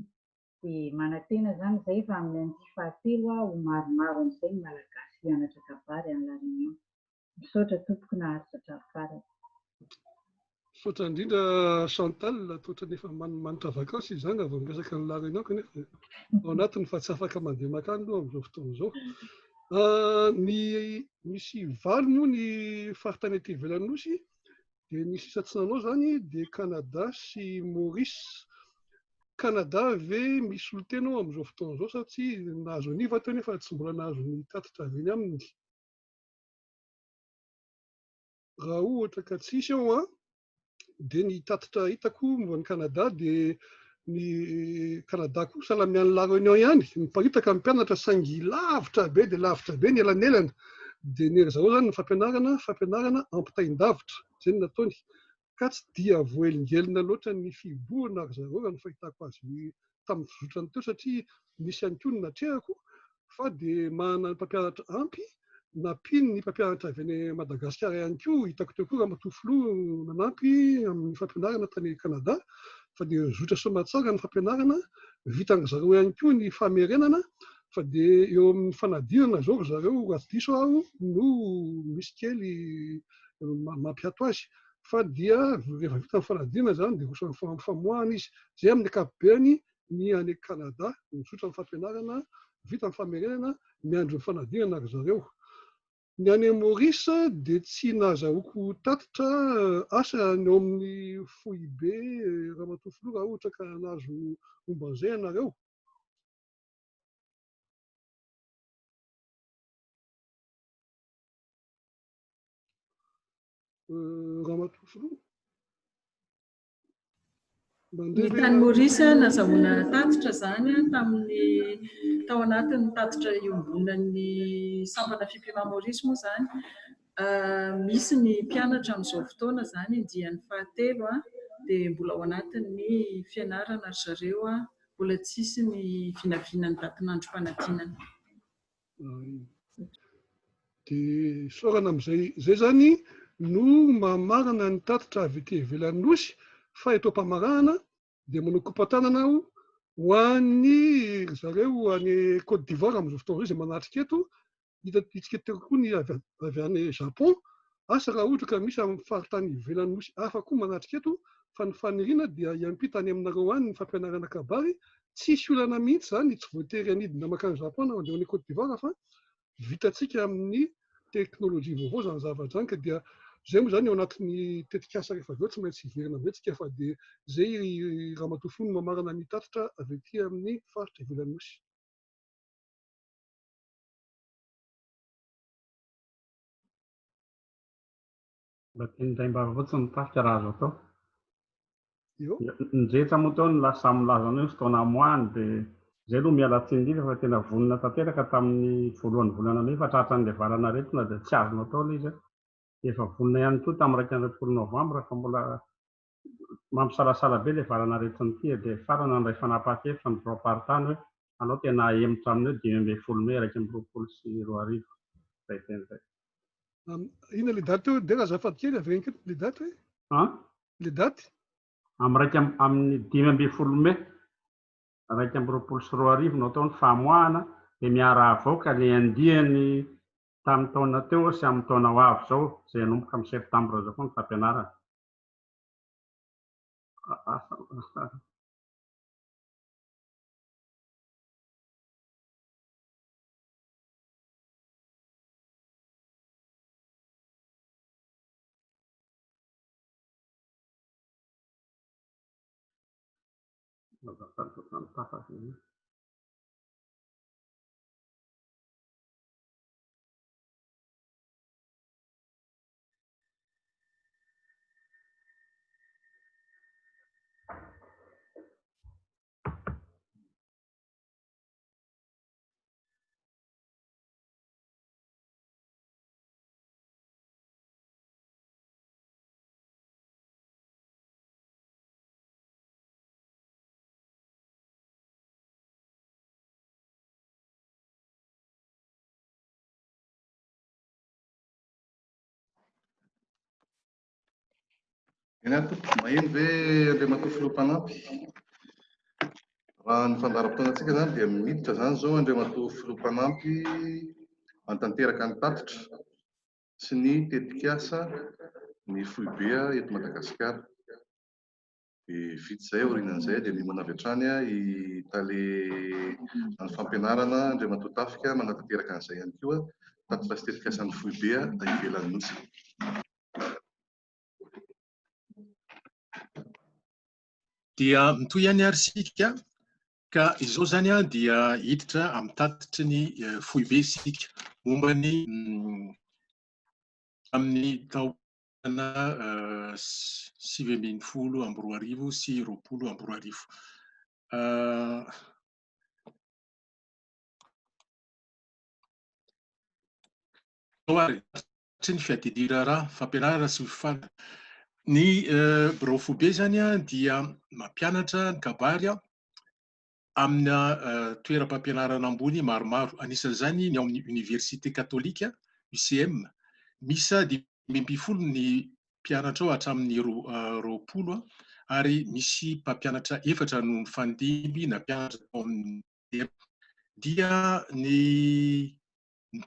Dia manantena zany izay fa amin'ny anjifa fahatelo ho maromaro amin'izay ny malagasy hianatra kabary any La Réunion. Misaotra tompoko naharitra hatramin'ny farany. Misaotra indrindra Chantal, toatra nefa manitra vakansy izany avy miresaka ny La Réunion kanefa ao anatiny fa tsy afaka mandeha makany aloha amin'izao fotoana izao. Misy valo moa ny faritany aty ivelany nosy, dia ny sisa tsy nanao zany dia Canada sy Maurice. Canada ve misy olon-tena ao amin'izao fotoana izao satria nahazo aniva teo nefa tsy mbola nahazo ny tatitra avy eny aminy. Raha ohatra ka tsisy ao dia ny tatitra hitako momba ny Canada dia ny Canada koa salamian'ny La Réunion ihany, miparitaka ny mpianatra saingy lavitra be dia lavitra be ny elanelana, dia ny ery zareo zany ny fampianarana ampitain-davitra, izay no nataony. Ka tsy dia voaelingelina loatra ny fibohana ary zareo raha ny fahitako azy tamin'ny fizotrany teo, satria nisy ihany koa ny natrehako fa dia manana ny mpampianatra ampy napiny ny mpampianatra avy any Madagasikara ihany koa, hitako teo koa Ramatoafoloha nanampy amin'ny fampianarana tany Kanada, fa dia zotra soamantsara ny fampianarana, vitany zareo ihany koa ny famerenana, fa dia eo amin'ny fanadinana zao zareo raha tsy diso aho no misy kely mampiato azy, fa dia rehefa vita ny fanadinana zany dia roso amin'ny famoahana izy. Zay amin'ny ankapobeny ny any Kanada, mizotra amin'ny fampianarana, vita amin'ny famerenana, miandro ny fanadinana ry zareo. Ny any Maurice dia tsy nahazahoako tatitra asa ny eo amin'ny FOIB Ramatoafoloha raha ohatra ka nahazo momba an'izay ianareo. Ramatoafoloha. Ny tany Maurice nazahoana tatitra zany tamin'ny tao anatin'ny tatitra iombonan'ny sampana fimpihana Maurice moa zany. Misy ny mpianatra amin'izao fotoana zany dian'ny fahatelo dia mbola ao anatin'ny fianarana ry zareo mbola tsisy ny vinavinan'ny datin'androm-panadinana. Dia saorana amin'izay zay zany no mamarana ny tatitra avy ety ivelan'ny nosy fa eto am-pamarahana dia manao kompatanana aho ho an'ny zareo any Côte d'Ivoire amin'izao fotoana izay manatrika eto, hitatsika teo koa ny avy any Japon, asa raha ohatra ka misy amin'ny faritany ivelan'ny nosy hafa koa manatrika eto, fa ny faniriana dia iampita any aminareo any ny fampianarana kabary, tsisy olana mihitsy zany tsy voatery anidina makany Japon na mandeha any Côte d'Ivoire fa vitantsika amin'ny teknôlôjia vaovao zany zavatra zany, ka dia zay moa zany ao anatin'ny tetikasa rehefa avy eo tsy maintsy hiverina betsika, fa dia zay Ramatoafoloha no mamarana ny tatitra avy ety amin'ny faritra ivelan'ny nosy. Mba tian'indray mba fotsiny mitafika raha azo atao. Njetra moa tao ny lasa milaza ny fotoana amoahany dia zay aloha miala tsiny indrindra fa tena vonona tanteraka tamin'ny voalohan'ny volana May fa tratran'ilay valanaretina dia tsy azonao atao ilay izy. Efa vonona ihany koa tamin'ny 21 Novambra fa mbola mampisalasala be ilay valanaretin'ity dia farana ny ray fanapahan-kevitra ny roaparitany hoe anao tena hemotra amin'io 20 May 2024. Zay teny zay. Ina le daty eo dia azafady kely avy enketo le daty hoe? Le daty? Amin'ny 20 May 2024 no atao ny famoahana dia miara avoaka ilay andihany tamin'ny taona teo sy amin'ny taona ho avy zao izay hanomboka amin'ny septambra zao foana ny fampianarana. Maheno ve Andriamatoafoloha mpanampy? Raha ny fandaharam-potoanantsika zany dia miditra zany zao Andriamatoafoloha mpanampy hantanteraka ny tatitra sy ny tetikasa ny FOIB eto Madagasikara. Dia vita zay aorianan'izay dia mimona avy hatrany hitaly ny fampianarana Andriamatoa Tafika manatanteraka an'izay ihany koa tatitra sy tetikasan'ny FOIB ivelan'ny nosy. Dia mitoy ihany ary sika ka izao zany dia hiditra amin'ny tatitry ny FOIB sika momba ny amin'ny taona 2024 sy 2024. Tsy ny fiadirana fampianarana sy fifana. Ny birao FOIB zany dia mampianatra ny kabary amina toeram-pampianarana ambony maromaro. Anisan'izany ny ao amin'ny Université Catholique UCM misy 5 ny mpianatra ao hatramin'ny 20 ary misy mpampianatra 4 no mifandimby na mpianatra ao amin'ny dia ny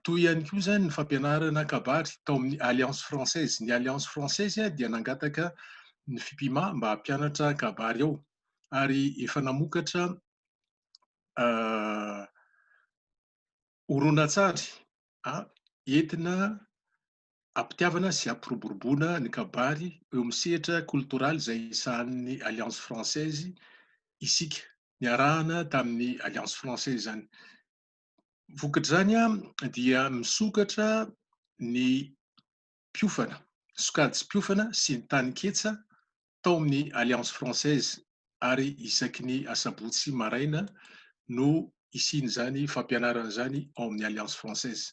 toy ihany koa zany ny fampianarana kabary tao amin'ny Alliance Française. Ny Alliance Française dia nangataka ny FIPIMA mba hampianatra kabary ao ary efa namokatra horonan-tsary entina ampitiavana sy ampiroboroboana ny kabary eo amin'ny sehatra kultoraly izay isahan'ny Alliance Française isika niarahana tamin'ny Alliance Française zany. Vokatr'izany dia misokatra ny mpiofana, sokajy sy mpiofana sy ny tany-ketsa tao amin'ny Alliance Française ary isaky ny asabotsy maraina no isian'izany fampianarana zany ao amin'ny Alliance Française.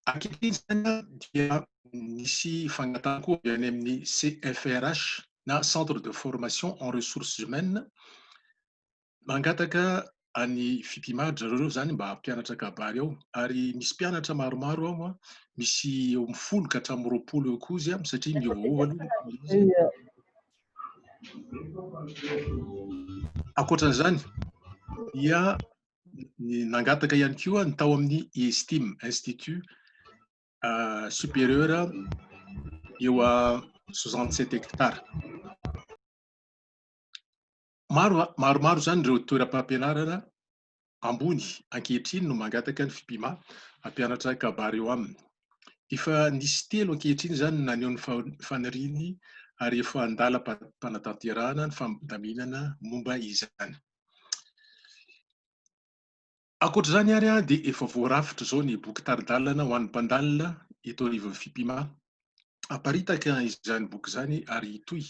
Ankehitriny zany dia nisy fangatahana koa avy any amin'ny CFRH na Centre de Formation en Ressources Humaines mangataka any FIPIMA zareo zany mba hampianatra kabary ao ary misy mpianatra maromaro ao misy eo amin'ny 10 ka hatramin'ny 20 eo koa izy satria miovaova aloha. Ankoatran'izany dia nangataka ihany koa ny tao amin'ny IESTIM, Institut supérieur eo à 67 hectares. Maromaro zany ireo toeram-pampianarana ambony ankehitriny no mangataka ny FIPIMA hampianatra kabary eo aminy. Efa nisy 3 ankehitriny zany naneho ny faniriny ary efa andalam-panatanterahana ny fandaminana momba izany. Ankoatr'izany ary dia efa voarafitra zao ny boky taridalana ho an'ny mpandalina eto anivon'ny FIPIMA. Aparitaka izany boky izany ary toy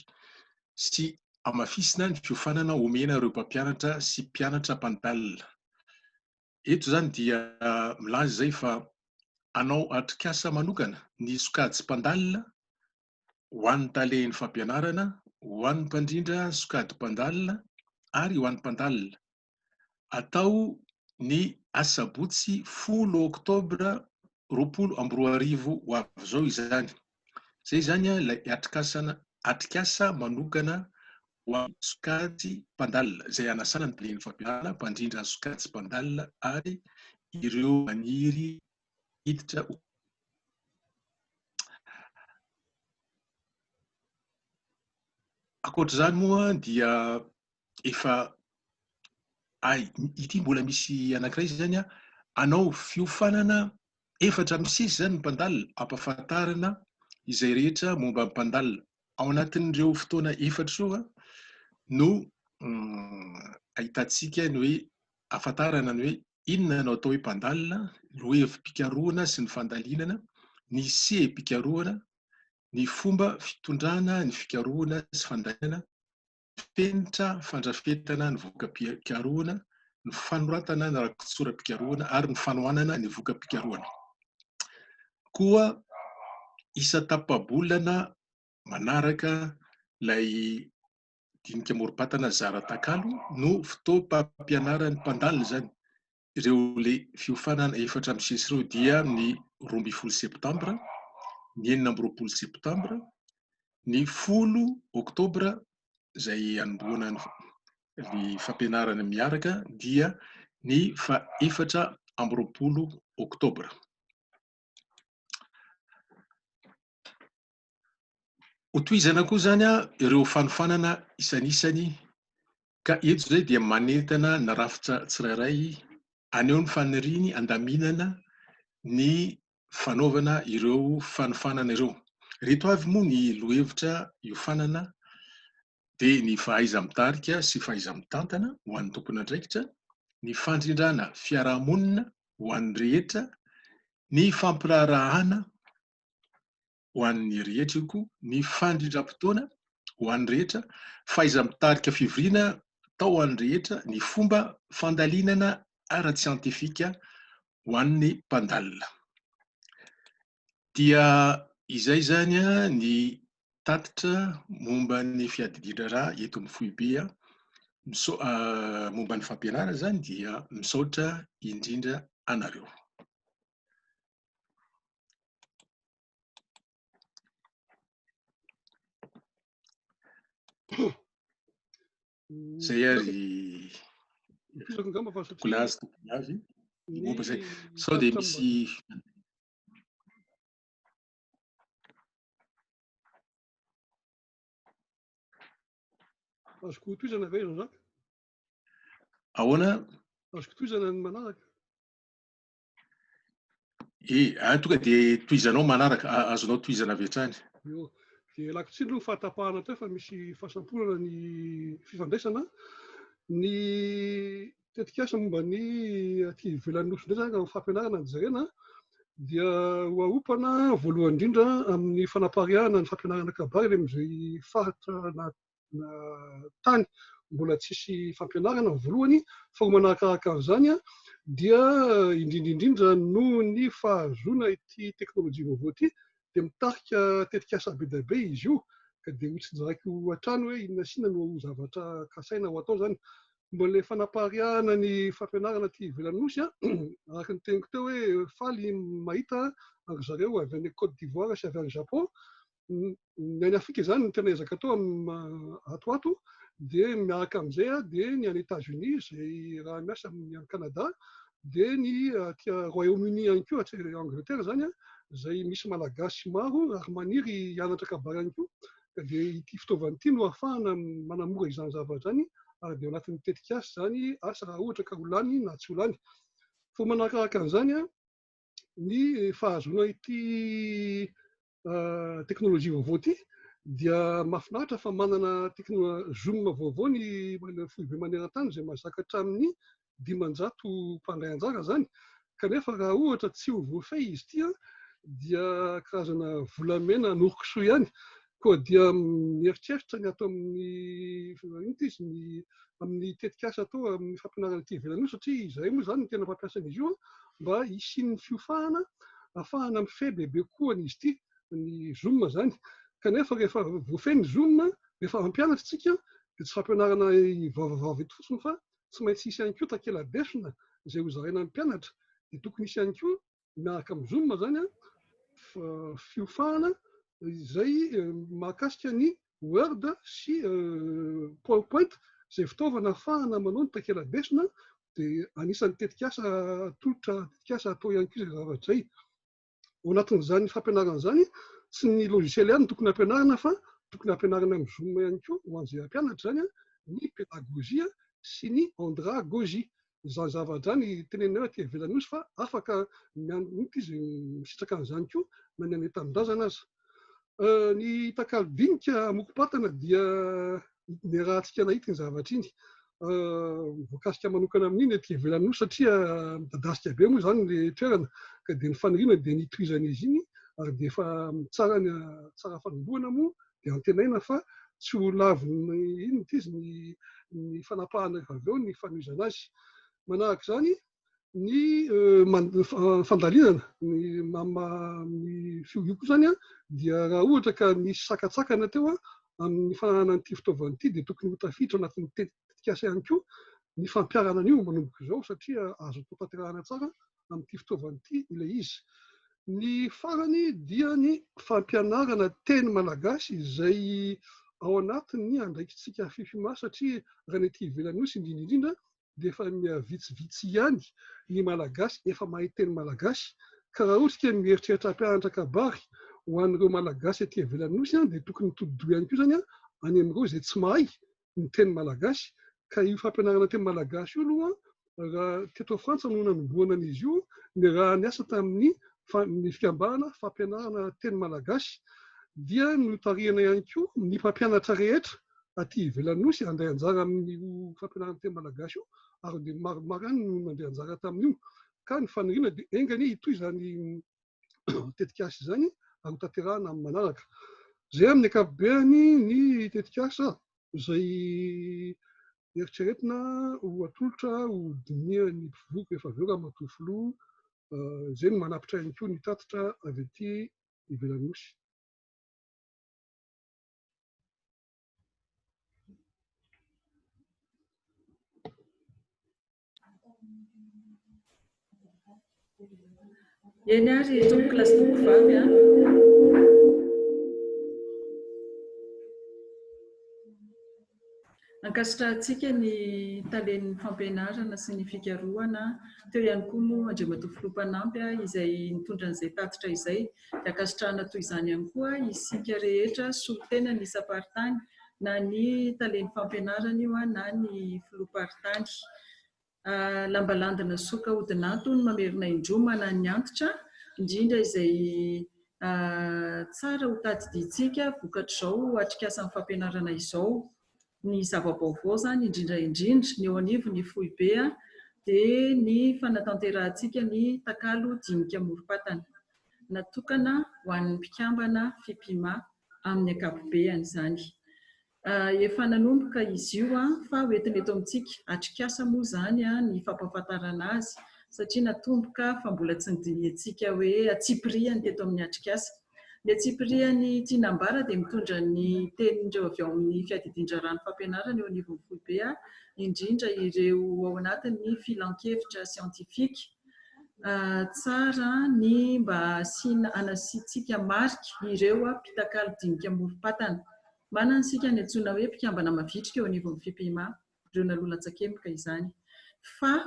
sy amafisina ny fiofanana omena ireo mpampianatra sy mpianatra mpandalina. Eto zany dia milaza izay fa anao atrikasa manokana ny sokajy sy mpandalina ho an'ny talen'ny fampianarana, ho an'ny mpandrindra sokajy mpandalina ary ho an'ny mpandalina. Atao ny asabotsy 10 oktobra 2020 ho avy zao izany. Zay zany ilay atrikasa manokana ho an'ny sokajy mpandalina izay anasana ny talen'ny fampianarana, mpandrindra sokajy mpandalina ary ireo maniry hiditra. Ankoatr'izany moa dia efa ity mbola misy anankiray zany anao fiofanana 4 misesy zany ny mpandalina ampahafantarana izay rehetra momba ny mpandalina. Ao anatin'ireo fotoana 4 zao no ahitantsika ny hoe afantarana ny hoe inona no atao hoe mpandalina, ny hevi-pikarohana sy ny fandalinana, ny sehi-pikarohana, ny fomba fitondrana ny fikarohana sy fandalinana, ny fenitra fandrafetana ny voka-pikarohana, ny fanoratana ny rakotsoram-pikarohana ary ny fanohanana ny voka-pikarohana. Koa isa-tapabolana manaraka ilay dinika morom-patana zara-takalo no fotoam-pampianaran'ny mpandalina zany. Ireo le fiofanana 4 misesy ireo dia ny 12 septambra, ny 19 septambra, ny 10 oktobra izay anombohana ny fampianarana miaraka dia ny 4 oktobra. Hotohizana koa zany ireo fanofanana isanisany ka eto zay dia manentana narafitra tsirairay aneo ny faniriny andaminana ny fanaovana ireo fanofanana ireo. Reto avy moa ny lohevitra iofanana dia ny fahaiza mitarika sy fahaiza mitantana ho an'ny tompony andraikitra, ny fandrindrana fiarahamonina ho an'ny rehetra, ny fampirarahana ho an'ny rehetra koa, ny fandrindram-potoana ho an'ny rehetra, fahaiza mitarika fivoriana tao ho an'ny rehetra, ny fomba fandalinana ara-tsiantifika ho an'ny mpandalina. Dia izay zany ny tatitra momba ny fiadidiana eto amin'ny Foibe momba ny fampianarana zany dia misaotra indrindra anareo. zay ary kolazy tokony avy momba zay sao dia misy azoko toizana ve Jean-Jacques? Ahoana? Azoko toizana ny manaraka. Tonga dia toizanao manaraka, azonao toizana avy hatrany. Io dia lakotsindro ny fahatapahana teo fa misy fahasamporana ny fifandraisana. Ny tetikasa momba ny aty ivelan'ny nosy indray zany amin'ny fampianarana ny jerena dia ho ahopana voalohany indrindra amin'ny fanapariahana ny fampianarana kabary ilay amin'izay faritra na tany mbola tsisy fampianarana voalohany, fa ho manakaraka an'izany dia indrindra noho ny fahazoana ity teknôlôjia vaovao ity dia mitarika tetikasa be dia be izy io, ka dia ho tsinjaraiko hatrany hoe inona sy inona no zavatra kasaina ho atao zany. Mbola fanapariahana ny fampianarana aty ivelan'ny nosy araka ny teniko teo hoe faly mahita ary zareo avy any Côte d'Ivoire sy avy any Japon. Ny any Afrika izany no tena ezaka atao atoato, dia miaraka amin'izay dia ny any États-Unis izay raha miasa amin'ny any Canada, dia ny aty Royaume-Uni ihany koa, aty Angleterre zany izay misy malagasy maro ary maniry hianatra kabary ihany koa, ka dia ity fitaovana ity no ahafahana manamora izany zavatra izany ary dia anatin'ny tetikasa zany asa raha ohatra ka ho lany na tsy ho lany. Fa manakaraka an'izany ny fahazoana ity teknôlôjia vaovao ity dia mahafinaritra fa manana zoom vaovao ny foibe maneran-tany izay mahazaka hatramin'ny 500 mpandray anjara zany, kanefa raha ohatra tsy ho voafehy izy ity dia karazana volamena noroksoa ihany, koa dia mieritreritra ny atao amin'ny tetikasa atao amin'ny fampianarana ity ivelany io, satria izay moa zany no tena fampiasan'izy io mba hisian'ny fiofahana ahafahana mifehy bebe koa n'izy ity, ny zoom zany. Kanefa rehefa voafehy ny zoom, rehefa mampianatra isika dia tsy fampianarana vavavava eto fotsiny fa tsy maintsy hisy ihany koa takela-desona izay ho zaraina ny mpianatra, dia tokony hisy ihany koa miaraka amin'ny zoom zany fiofahana izay mahakasika ny Word sy PowerPoint izay fitaovana ahafahana manao ny takela-desona, dia anisan'ny tetikasa tetikasa atao ihany koa izay zavatra izay. Ao anatin'izany fampianarana izany tsy ny logiciel ihany tokony ampianarana fa tokony ampianarana amin'ny zoom ihany koa ho an'izay ampianatra zany ny pédagogie sy ny andragogie. Izany zavatra izany tenenina aty ivelany nosy fa afaka mity izy misitraka an'izany koa na ny any an-tanindrazana aza. Ny takalo-dinika mokopatana dia ny rahantsika nahita ny zavatra iny. Voakasika manokana amin'iny aty ivelany nosy satria midadasika be moa zany ilay toerana, ka dia ny faniriana dia ny tohizan'izy iny ary dia efa tsara fanombohana moa dia antenaina fa tsy ho laviny inona ity izy ny fanapahana rehefa avy eo ny fanohizana azy. Manaraka izany ny fandalinana ny fio koa zany dia raha ohatra ka nisy sakatsakana teo amin'ny fananana an'ity fitaovana ity dia tokony ho tafiditra anatin'ny tetikasa ihany koa ny fampiarana an'io manomboka izao satria azo atao tanterahana tsara amin'ity fitaovana ity ilay izy. Ny farany dia ny fampianarana teny malagasy izay ao anatin'ny andraikitsika fifima satria raha ny aty ivelany nosy indrindra dia efa mihavitsivitsy ihany ny malagasy efa mahay teny malagasy, ka raha ohatra ka mieritreritra hampianatra kabary ho an'ireo malagasy aty ivelany nosy dia tokony todidoha ihany koa zany any amin'ireo izay tsy mahay ny teny malagasy, ka io fampianarana teny malagasy io aloha raha teto Frantsa no nanombohana an'izy io, ny raha niasa tamin'ny fikambanana fampianarana teny malagasy dia notarihana ihany koa ny mpampianatra rehetra aty ivelany nosy handray anjara amin'ny fampianarana teny malagasy io, ary dia maromaro ihany no mandray anjara tamin'io, ka ny faniriana dia engany itoy izany tetikasa izany ary ho tanterahana amin'ny manaraka. Izay amin'ny ankapobeny ny tetikasa izay eritreretina ho atolotra ho dinihan'ny mpivoaka rehefa avy eo raha matoy filoha, izay no manapitra ihany koa ny tatitra avy aty ivelany nosy. Eny ary tompo kilasy tompo vavy ankasitrahantsika ny talen'ny fampianarana sy ny fikarohana. Teo ihany koa moa Andriamatoa Filompanampy izay nitondra an'izay tatitra izay. Dia ankasitrahana toy izany ihany koa isika rehetra solitena ny isaparitany, na ny talen'ny fampianarana io na ny filomparitany. Lambalandina soka odinato ny mamerina indromana ny antitra, indrindra izay tsara ho tadidintsika vokatr'izao atrikasan'ny fampianarana izao. Ny zava-baovao zany indrindra ny eo anivo ny foibe dia ny fanatanterantsika ny takalo dinika morom-patana, natokana ho an'ny mpikambana FIPIMA amin'ny ankapobeny izany. Efa nanomboka izy io fa hoentiny eto amintsika atrikasa moa zany ny fampahafantarana azy, satria natomboka fa mbola tsy nidiniantsika hoe atsipiriany teto amin'ny atrikasa. Ny atsipiriany Tinambara dia mitondra ny tenin'ireo avy ao amin'ny fiadidindran-rano fampianarana eo anivon'ny foibe, indrindra ireo ao anatin'ny filan-kevitra siantifika. Tsara ny mba anasitsika marika ireo mpitakalo dinika morom-patana. Manana isika ny antsoina hoe mpikambana mavitrika eo anivon'ny FIPIMA, ireo nalolatsakemboka izany. Fa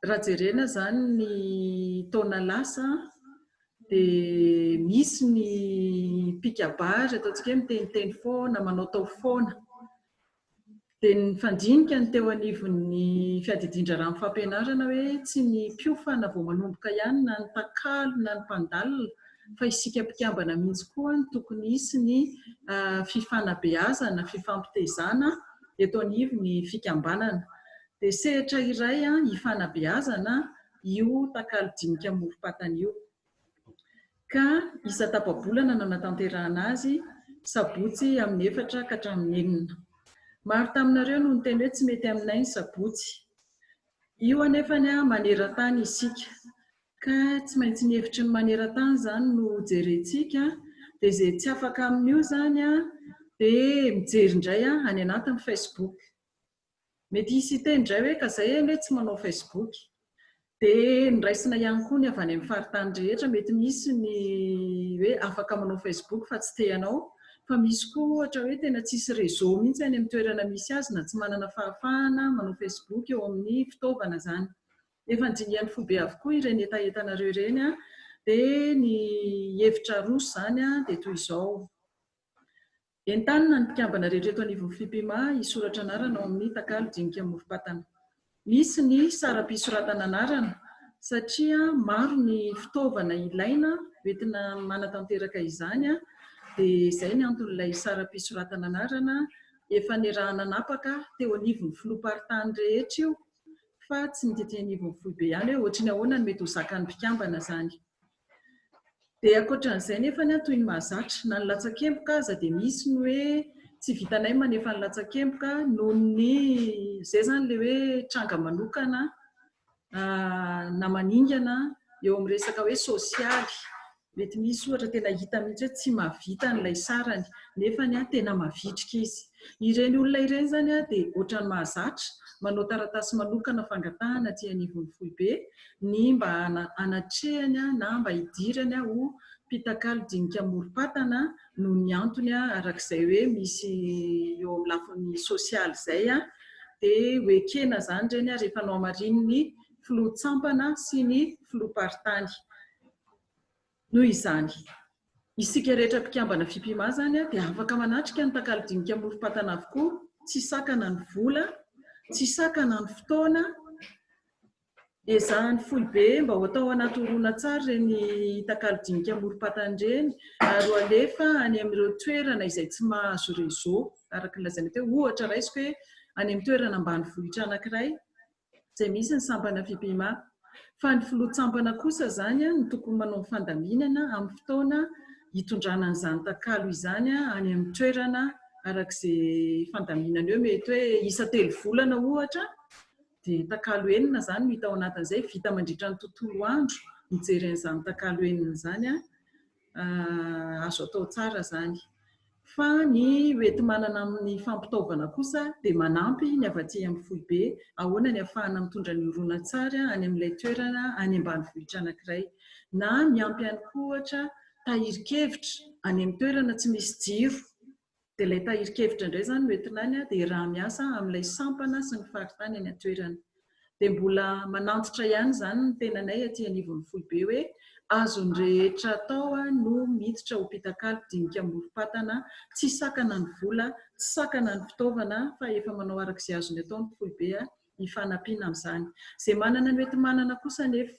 raha jerena zany ny taona lasa dia misy ny pikabary ataontsika hoe miteniteny foana, manao tao foana. Dia ny fandinika ny teo anivon'ny fiadidindran-rano fampianarana hoe tsy ny mpiofa na vao manomboka ihany na ny takalo na ny mpandalina, fa isika mpikambana mihitsy koa ny tokony hisy ny fifanabeazana, fifampitezana eto anivon'ny fikambanana. Dia sehatra iray hifanabeazana io takalo dinika morom-patana io. Ka isa-tapa-bolana no natanterahana azy, sabotsy amin'ny 4 ka hatramin'ny 9. Maro taminareo no niteny hoe tsy mety aminay ny sabotsy. Io anefa maneran-tany isika, ka tsy maintsy ny hevitry ny maneran-tany zany no jerentsika. Dia izay tsy afaka amin'io zany dia mijery indray any anatin'ny Facebook. Mety hisy iteny indray hoe ka izay hoe tsy manao Facebook. Dia niraisina ihany koa ny avy any amin'ny faritany rehetra, mety misy ny hoe afaka manao Facebook fa tsy teanao, fa misy koa ohatra hoe tena tsisy réseau mihitsy any amin'ny toerana misy azy, na tsy manana fahafahana manao Facebook eo amin'ny fitaovana zany. Efa nijinian'ny foibe avokoa ireny entaentanareo ireny, dia ny hevitra roso zany dia toy izao. Entanina ny mpikambana rehetra eto anivon'ny FIPIMA hisoratra anarana ao amin'ny takalo dinika morom-patana. Misy ny saram-pisoratana anarana, satria maro ny fitaovana ilaina entina manatanteraka izany, dia izay ny anton'ilay saram-pisoratana anarana. Efa nirahana napaka teo anivon'ny filomparitany rehetra io, fa tsy nitety anivon'ny foibe ihany hoe ohatry ny ahoana no mety ho zakan'ny mpikambana zany. Dia ankoatran'izay nefa toy ny mahazatra na ny latsakemboka aza dia misy ny hoe tsy vitanay manefa ny latsakemboka noho ny izay zany le hoe tranga manokana na maningana eo amin'ny resaka hoe sosialy. Mety misy ohatra tena hita mihitsy hoe tsy mahavita n'ilay sarany nefa tena mavitrika izy. Ireny olona ireny zany dia ohatran'ny mahazatra manao taratasy manokana fangatahana aty anivon'ny foibe ny mba anatrehany na mba hidirany ho mpitakalo dinika morom-patana noho ny antony arak'izay hoe misy eo amin'ny lafiny sosialy izay, dia hoekena zany ireny rehefa nao amarin'ny filoha-tsampana sy ny filoha-paritany. Noho izany, isika rehetra mpikambana FIPIMA zany dia afaka manatrika ny takalo dinika morom-patana avokoa, tsy sakana ny vola, tsy sakana ny fotoana. Ezahan'ny foibe mba ho atao anaty horonan-tsary ireny takalo dinika morom-patana ireny, ary ho alefa any amin'ireo toerana izay tsy mahazo réseau, araka ny lazaina teo. Ohatra raisiko hoe any amin'ny toerana ambanivohitra anankiray izay misy ny sampana FIPIMA, fa ny filoha-tsampana kosa zany no tokony manao fandaminana amin'ny fotoana hitondrana an'izany takalo izany any amin'ny toerana arak'izay fandaminana eo. Mety hoe isa 3 volana ohatra, dia takalo enina zany no hita ao anatin'izay, vita mandritra ny tontolo andro mijery an'izany takalo enina izany, azo atao tsara zany. Fa ny hoety manana amin'ny fampitaovana kosa dia manampy ny avy aty amin'ny foibe ahoana ny ahafahana mitondra ny horonan-tsary any amin'ilay toerana any ambanivohitra anankiray, na miampy ihany koa ohatra tahirin-kevitra any amin'ny toerana tsy misy jiro. dia ilay tahirikevitra indray izany noentinany dia raha miasa amin'ilay sampana sy ny faritany any an-toerana. Dia mbola manantitra ihany izany ny tenanay aty anivon'ny Foibe hoe azony rehetra atao no miditra ho mpitakalika dinika morom-patana, tsy sakana ny vola, tsy sakana ny fitaovana fa efa manao arak'izay azony atao ny Foibe hifanampiana amin'izany. Izay manana mety manana kosa nefa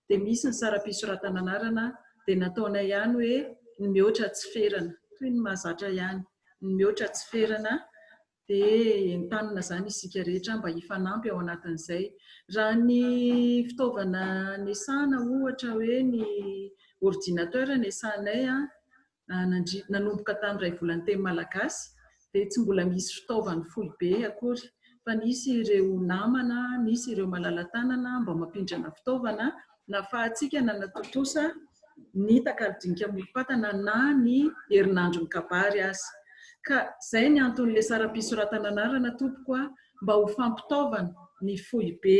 dia misy ny saram-pisoratana anarana dia nataonay ihany hoe ny mihoatra tsy ferana, toy ny mahazatra ihany, ny mihoatra tsy ferana dia entanina izany isika rehetra mba hifanampy ao anatin'izay. Raha ny fitaovana niasana ohatra hoe ny ordinateur niasanay nanomboka tamin'ny 2 volany teny malagasy dia tsy mbola misy fitaovany Foibe akory, fa nisy ireo namana, nisy ireo malala-tanana mba mampindrana fitaovana na fahatsika na natotosa ny takalo-dinika morom-patana na ny herinandro ny kabary aza. Ka izay ny anton'ilay saram-pisoratana anarana tompoko mba ho fampitaovana ny Foibe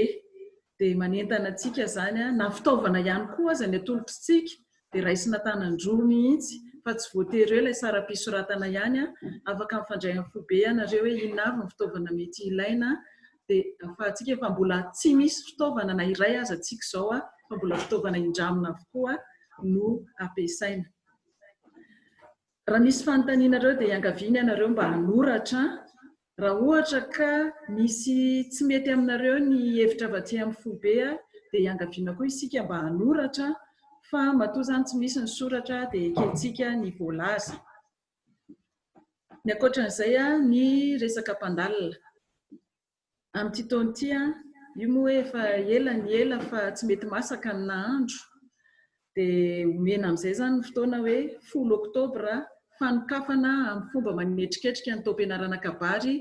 dia manentana antsika izany na fitaovana ihany koa aza ny atolotritsika dia raisina tanan-droa mihitsy, fa tsy voatery hoe ilay saram-pisoratana ihany afaka mifandray amin'ny Foibe ianareo hoe inona avy ny fitaovana mety ilaina dia ahafahantsika fa mbola tsy misy fitaovana na iray aza tsika izao fa mbola fitaovana indramina avokoa no ampiasaina. Raha misy fanontaniana ireo dia iangaviana ianareo mba hanoratra. Raha ohatra ka misy tsy mety aminareo ny hevitra avy aty amin'ny Foibe dia iangaviana koa isika mba hanoratra, fa matoa izany tsy misy ny soratra dia ekentsika ny voalaza. Ny ankoatran'izay ny resaka mpandalina amin'ity taona ity io moa hoe efa ela ny ela fa tsy mety masaka ny nahandro dia omena amin'izay izany ny fotoana hoe 10 Oktobra fanokafana amin'ny fomba manetriketrika ny taom-pianarana kabary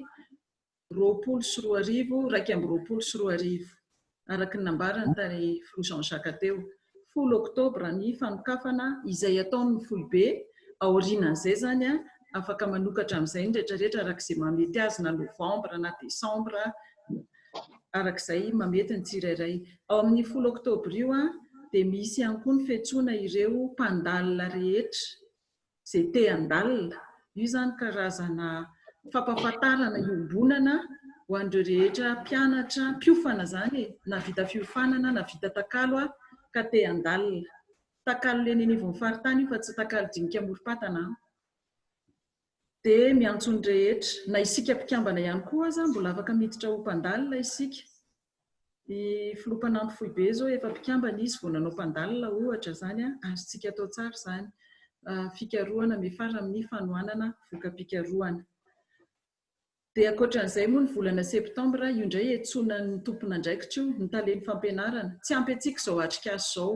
2024 araka ny nambarany tany Filo Jean-Jacques teo. 10 Oktobra ny fanokafana izay ataon'ny Foibe aorianan'izay izany afaka manokatra amin'izay ny rehetrarehetra arak'izay mamety azy na Novambra na Desambra arak'izay mamety ny tsirairay. Ao amin'ny 10 Oktobra io dia misy ihany koa ny fiantsoana ireo mpandalina rehetra izay te handalina. Io izany karazana fampahafantarana iombonana ho an'ireo rehetra mpianatra, mpiofana izany na vita fiofanana na vita takalo ka te handalina. Takalo leny anivon'ny faritany fa tsy takalo dinika morom-patana. Dia miantso ny rehetra na isika mpikambana ihany koa aza mbola afaka miditra ho mpandalina isika. Ny filompanampy Foibe zao efa mpikambana izy vao nanao mpandalina ohatra izany azontsika atao tsara izany. Fikarohana mifara amin'ny fanohanana voka-pikarohana. Dia ankoatran'izay moa ny volana Septambra io indray iantsonan'ny tompon'andraikitra io ny taleny fampianarana. Tsy ampy antsika izao atrikasa izao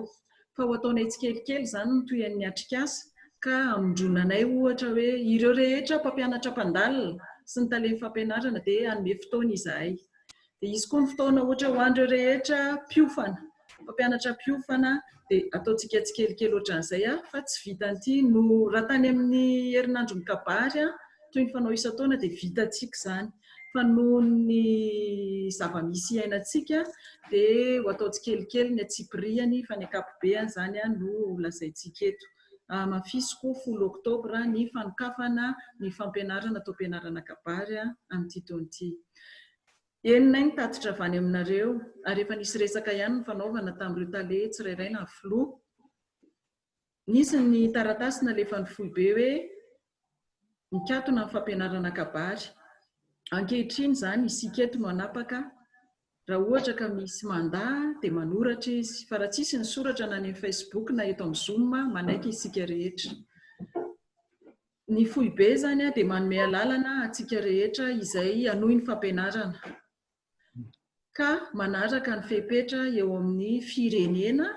fa ho ataonay tsikelikely izany ny toy ny atrikasa ka amindronanay ohatra hoe ireo rehetra mpampianatra mpandalina sy ny taleny fampianarana dia hanome fotoana izahay. Dia izy koa ny fotoana ohatra ho an'ireo rehetra mpiofana, mpampianatra mpiofana dia ataontsika tsikelikely ohatran'izay fa tsy vitan'ity no raha tany amin'ny herinandro ny kabary toy ny fanao isan-taona dia vitantsika izany, fa noho ny zava-misy iainantsika dia ho atao tsikelikely ny atsipiriany fa ny ankapobeny izany no lazaintsika eto. Mafisy koa 10 Oktobra ny fanokafana ny fampianarana taom-pianarana kabary amin'ity taona ity. Enina ny tatitra avy any aminareo ary efa nisy resaka ihany ny fanaovana tamin'ireo tale tsirairay na filoha. Nisy ny taratasy nalefan'ny Foibe hoe mikatona amin'ny fampianarana kabary. Ankehitriny izany isika eto no hanapaka. Raha ohatra ka misy mandaha dia manoratra izy, fa raha tsisy ny soratra na ny Facebook na eto amin'ny Zoom manaiky isika rehetra. Ny Foibe izany dia manome lalana atsika rehetra izay hanohy ny fampianarana ka manaraka ny fepetra eo amin'ny firenena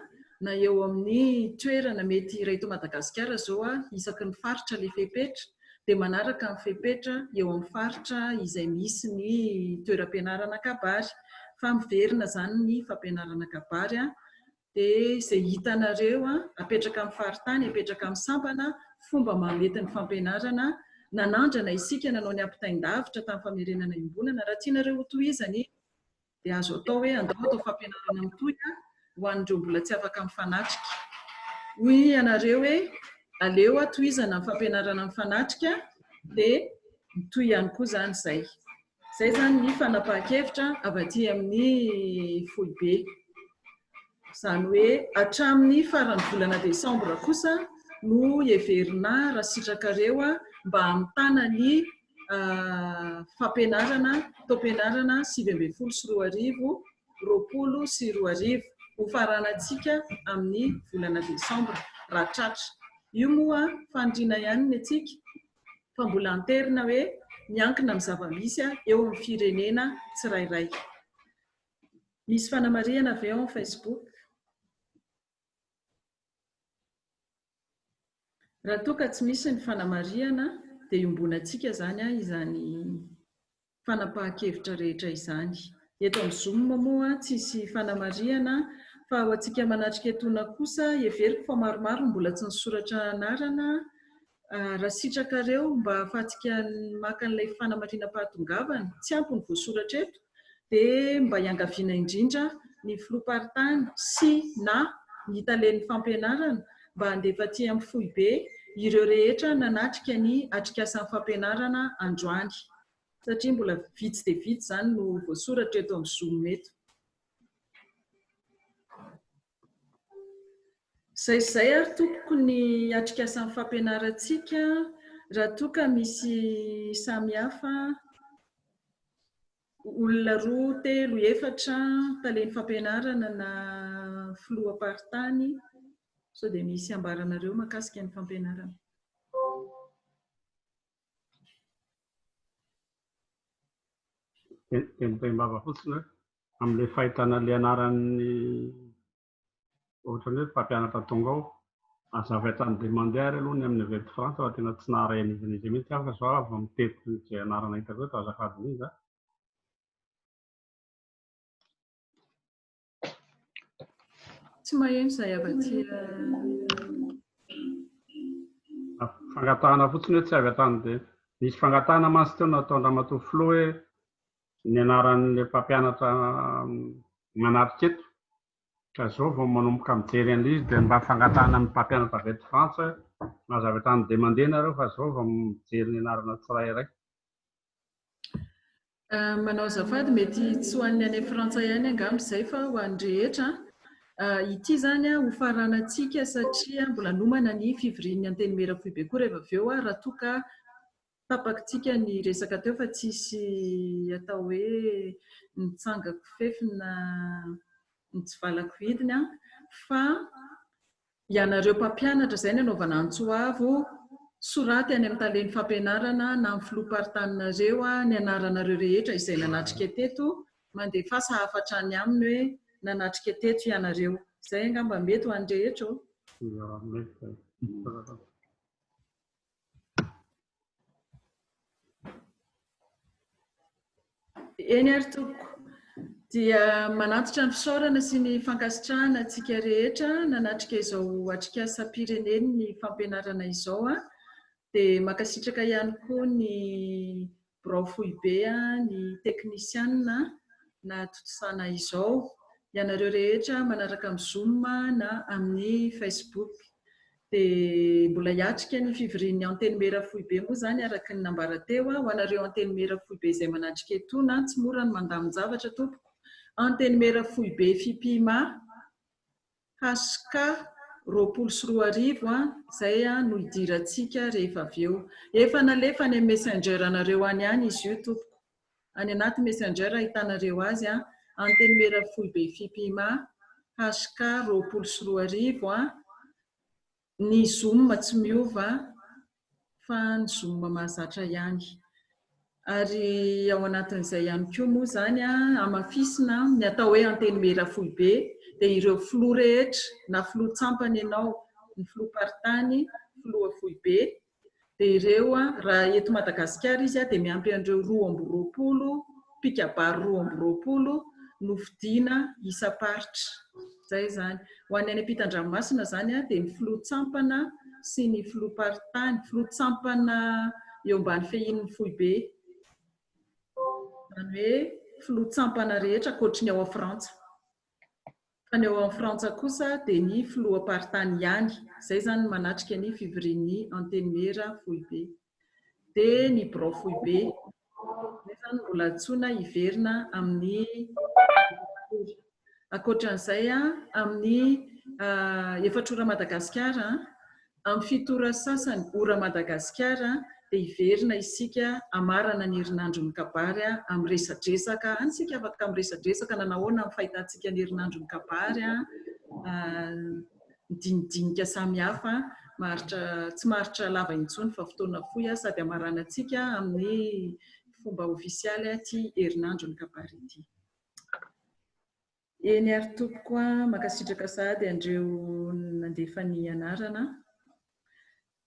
na eo amin'ny toerana mety raha eto Madagasikara izao isaky ny faritra ilay fepetra dia manaraka ny fepetra eo amin'ny faritra izay misy ny toeram-pianarana kabary. Fa miverina izany ny fampianarana kabary dia izay hitanareo apetraka amin'ny faritany, apetraka amin'ny sampana fomba mamety ny fampianarana. Nanandrana isika nanao ny ampitain-davitra tamin'ny famerenana iombonana. Raha tianareo ho tohizany dia azo atao hoe andao atao fampianarana mitohy ho an'ireo mbola tsy afaka mifanatrika. Hoy ianareo hoe aleo tohizana ny fampianarana mifanatrika dia toy ihany koa zany zay. Zay zany ny fanapahan-kevitra avy aty amin'ny Foibe. Zany hoe hatramin'ny faran'ny volana Desambra kosa no heverina rasitrakareo mba hamitana ny fampianarana taom-pianarana 2024 ho faranantsika amin'ny volana Desambra raha tratra. Io moa fandriana ihany ny antsika fa mbola anterina hoe miankina amin'ny zava-misy eo amin'ny firenena tsirairay. Misy fanamariana avy eo amin'ny Facebook. Raha toa ka tsy misy ny fanamariana dia iombonantsika zany izany fanapahan-kevitra rehetra izany. Eto amin'ny Zoom moa tsisy fanamariana fa ho antsika manatrika etoana kosa everiko fa maromaro mbola tsy nisoratra anarana. Raha sitrakareo mba ahafahantsika maka an'ilay fanamariana pahatongavana tsy ampy ny voasoratra eto dia mba hiangaviana indrindra ny filoha-paritany sy na ny talen'ny fampianarana mba handefa aty amin'ny Foibe ireo rehetra nanatrika ny atrikasan'ny fampianarana androany satria mbola vitsy dia vitsy zany no voasoratra eto amin'ny Zoom eto. Zay ary tompoko ny atrikasan'ny fampianarantsika raha toa ka misy samihafa olona 2, 3, 4 talen'ny fampianarana na filoha-paritany sao dia misy ambaranareo mahakasika ny fampianarana. Tembava fotsiny hoe amin'ilay fahitana ilay anaran'ny ohatra hoe mpampianatra tonga ao azavatra ny demandiary aloha ny amin'ny Vety Frantsa fa tena tsy naharainy izy mihitsy aho fa zao avy mitety izay anarana hitako eto azafady mihitsy. Tsy maheno izay avy aty fangatahana fotsiny hoe tsy avy atany dia misy fangatahana masy teo natao Andramatoa Flo hoe ny anaran'ilay mpampianatra manatrika eto ka zao vao manomboka mijery an'ilay izy dia mba fangatahana amin'ny mpampianatra Vety Frantsa mazavatra ny demande nareo fa zao vao mijery ny anarana tsirairay. Manao azafady mety tsy ho an'ny any Frantsa ihany angamba izay fa ho an'ny rehetra. Ity zany ho faranantsika satria mbola nomana ny fivorian'ny anteny Mera Foibe koa rehefa avy eo raha toa ka tapakintsika ny resaka teo fa tsisy atao hoe nitsangako fefy na nitsivalako vidiny fa ianareo mpampianatra izay ny anaovana antsoavo soraty any amin'ny talen'ny fampianarana na amin'ny filoha-paritaninareo ny anaranareo rehetra izay nanatrika teto mandefasa hafatra any aminy hoe nanatrika teto ianareo. Izay angamba mety ho an'ny rehetra ao. Eny ary toko dia manatitra ny fisaorana sy ny fankasitrahana antsika rehetra nanatrika izao atrikasam-pireneny ny fampianarana izao dia makasitraka ihany koa ny Birao Foibe ny teknisiana na totosaina izao ianareo rehetra manaraka amin'ny Zoom na amin'ny Facebook dia mbola hiatrika ny fivorian'ny anteny Mera Foibe moa zany araka ny nambara teo ho anareo anteny Mera Foibe izay manatrika etona tsy mora ny mandamin-javatra tompoko. Anteny Mera Foibe FIPIMA #2024 izay no hidirantsika rehefa avy eo. Efa nalefa any Messenger anareo any izy io tompoko. Any anaty Messenger ahitanareo azy anteny Mera Foibe FIPIMA #2024 ny Zoom tsy miova fa ny Zoom mahazatra ihany. Ary ao anatin'izay ihany koa moa zany amafisina ny atao hoe anteny Mera Foibe dia ireo filoha rehetra na filoha tsampany ianao ny filoha-paritany filoha Foibe dia ireo raha eto Madagasikara izy dia miampy an'ireo 220 mpikabary 220 no vidiana isa-paritra. Zay zany ho any ampitan-dranomasina zany dia ny filoha tsampana sy ny filoha-paritany filoha tsampana eo ambany fehin'ny Foibe zany hoe filoha tsampana rehetra ankoatry ny ao a Frantsa fa ny ao amin'ny Frantsa kosa dia ny filoha-paritany ihany. Zay zany manatrika ny fivorian'ny anteny Mera Foibe. dia ny brofoibe zany mbola antsoina hiverina amin'ny ankoatran'izay amin'ny efatrora Madagasikara amin'ny fitora sasany ora Madagasikara dia hiverina isika amarana ny herinandron'ny kabary amin'ny resadresaka ansika afaka amin'ny resadresaka nanahoana amin'ny fahitantsika ny herinandron'ny kabary dinidinika samihafa tsy maharitra lava intsony fa fotoana fohy sady amarana antsika amin'ny fomba ofisialy ty herinandron'ny kabary ity. Eny ary tompoko makasitraka sahady andreo nandefa ny anarana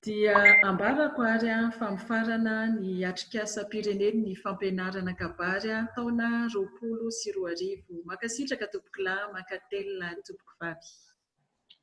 dia ambarako ary famifarana ny atrikasapireneny ny fampianarana kabary taona 2024. Makasitraka tompoko lahy, makatelina tompoko vavy.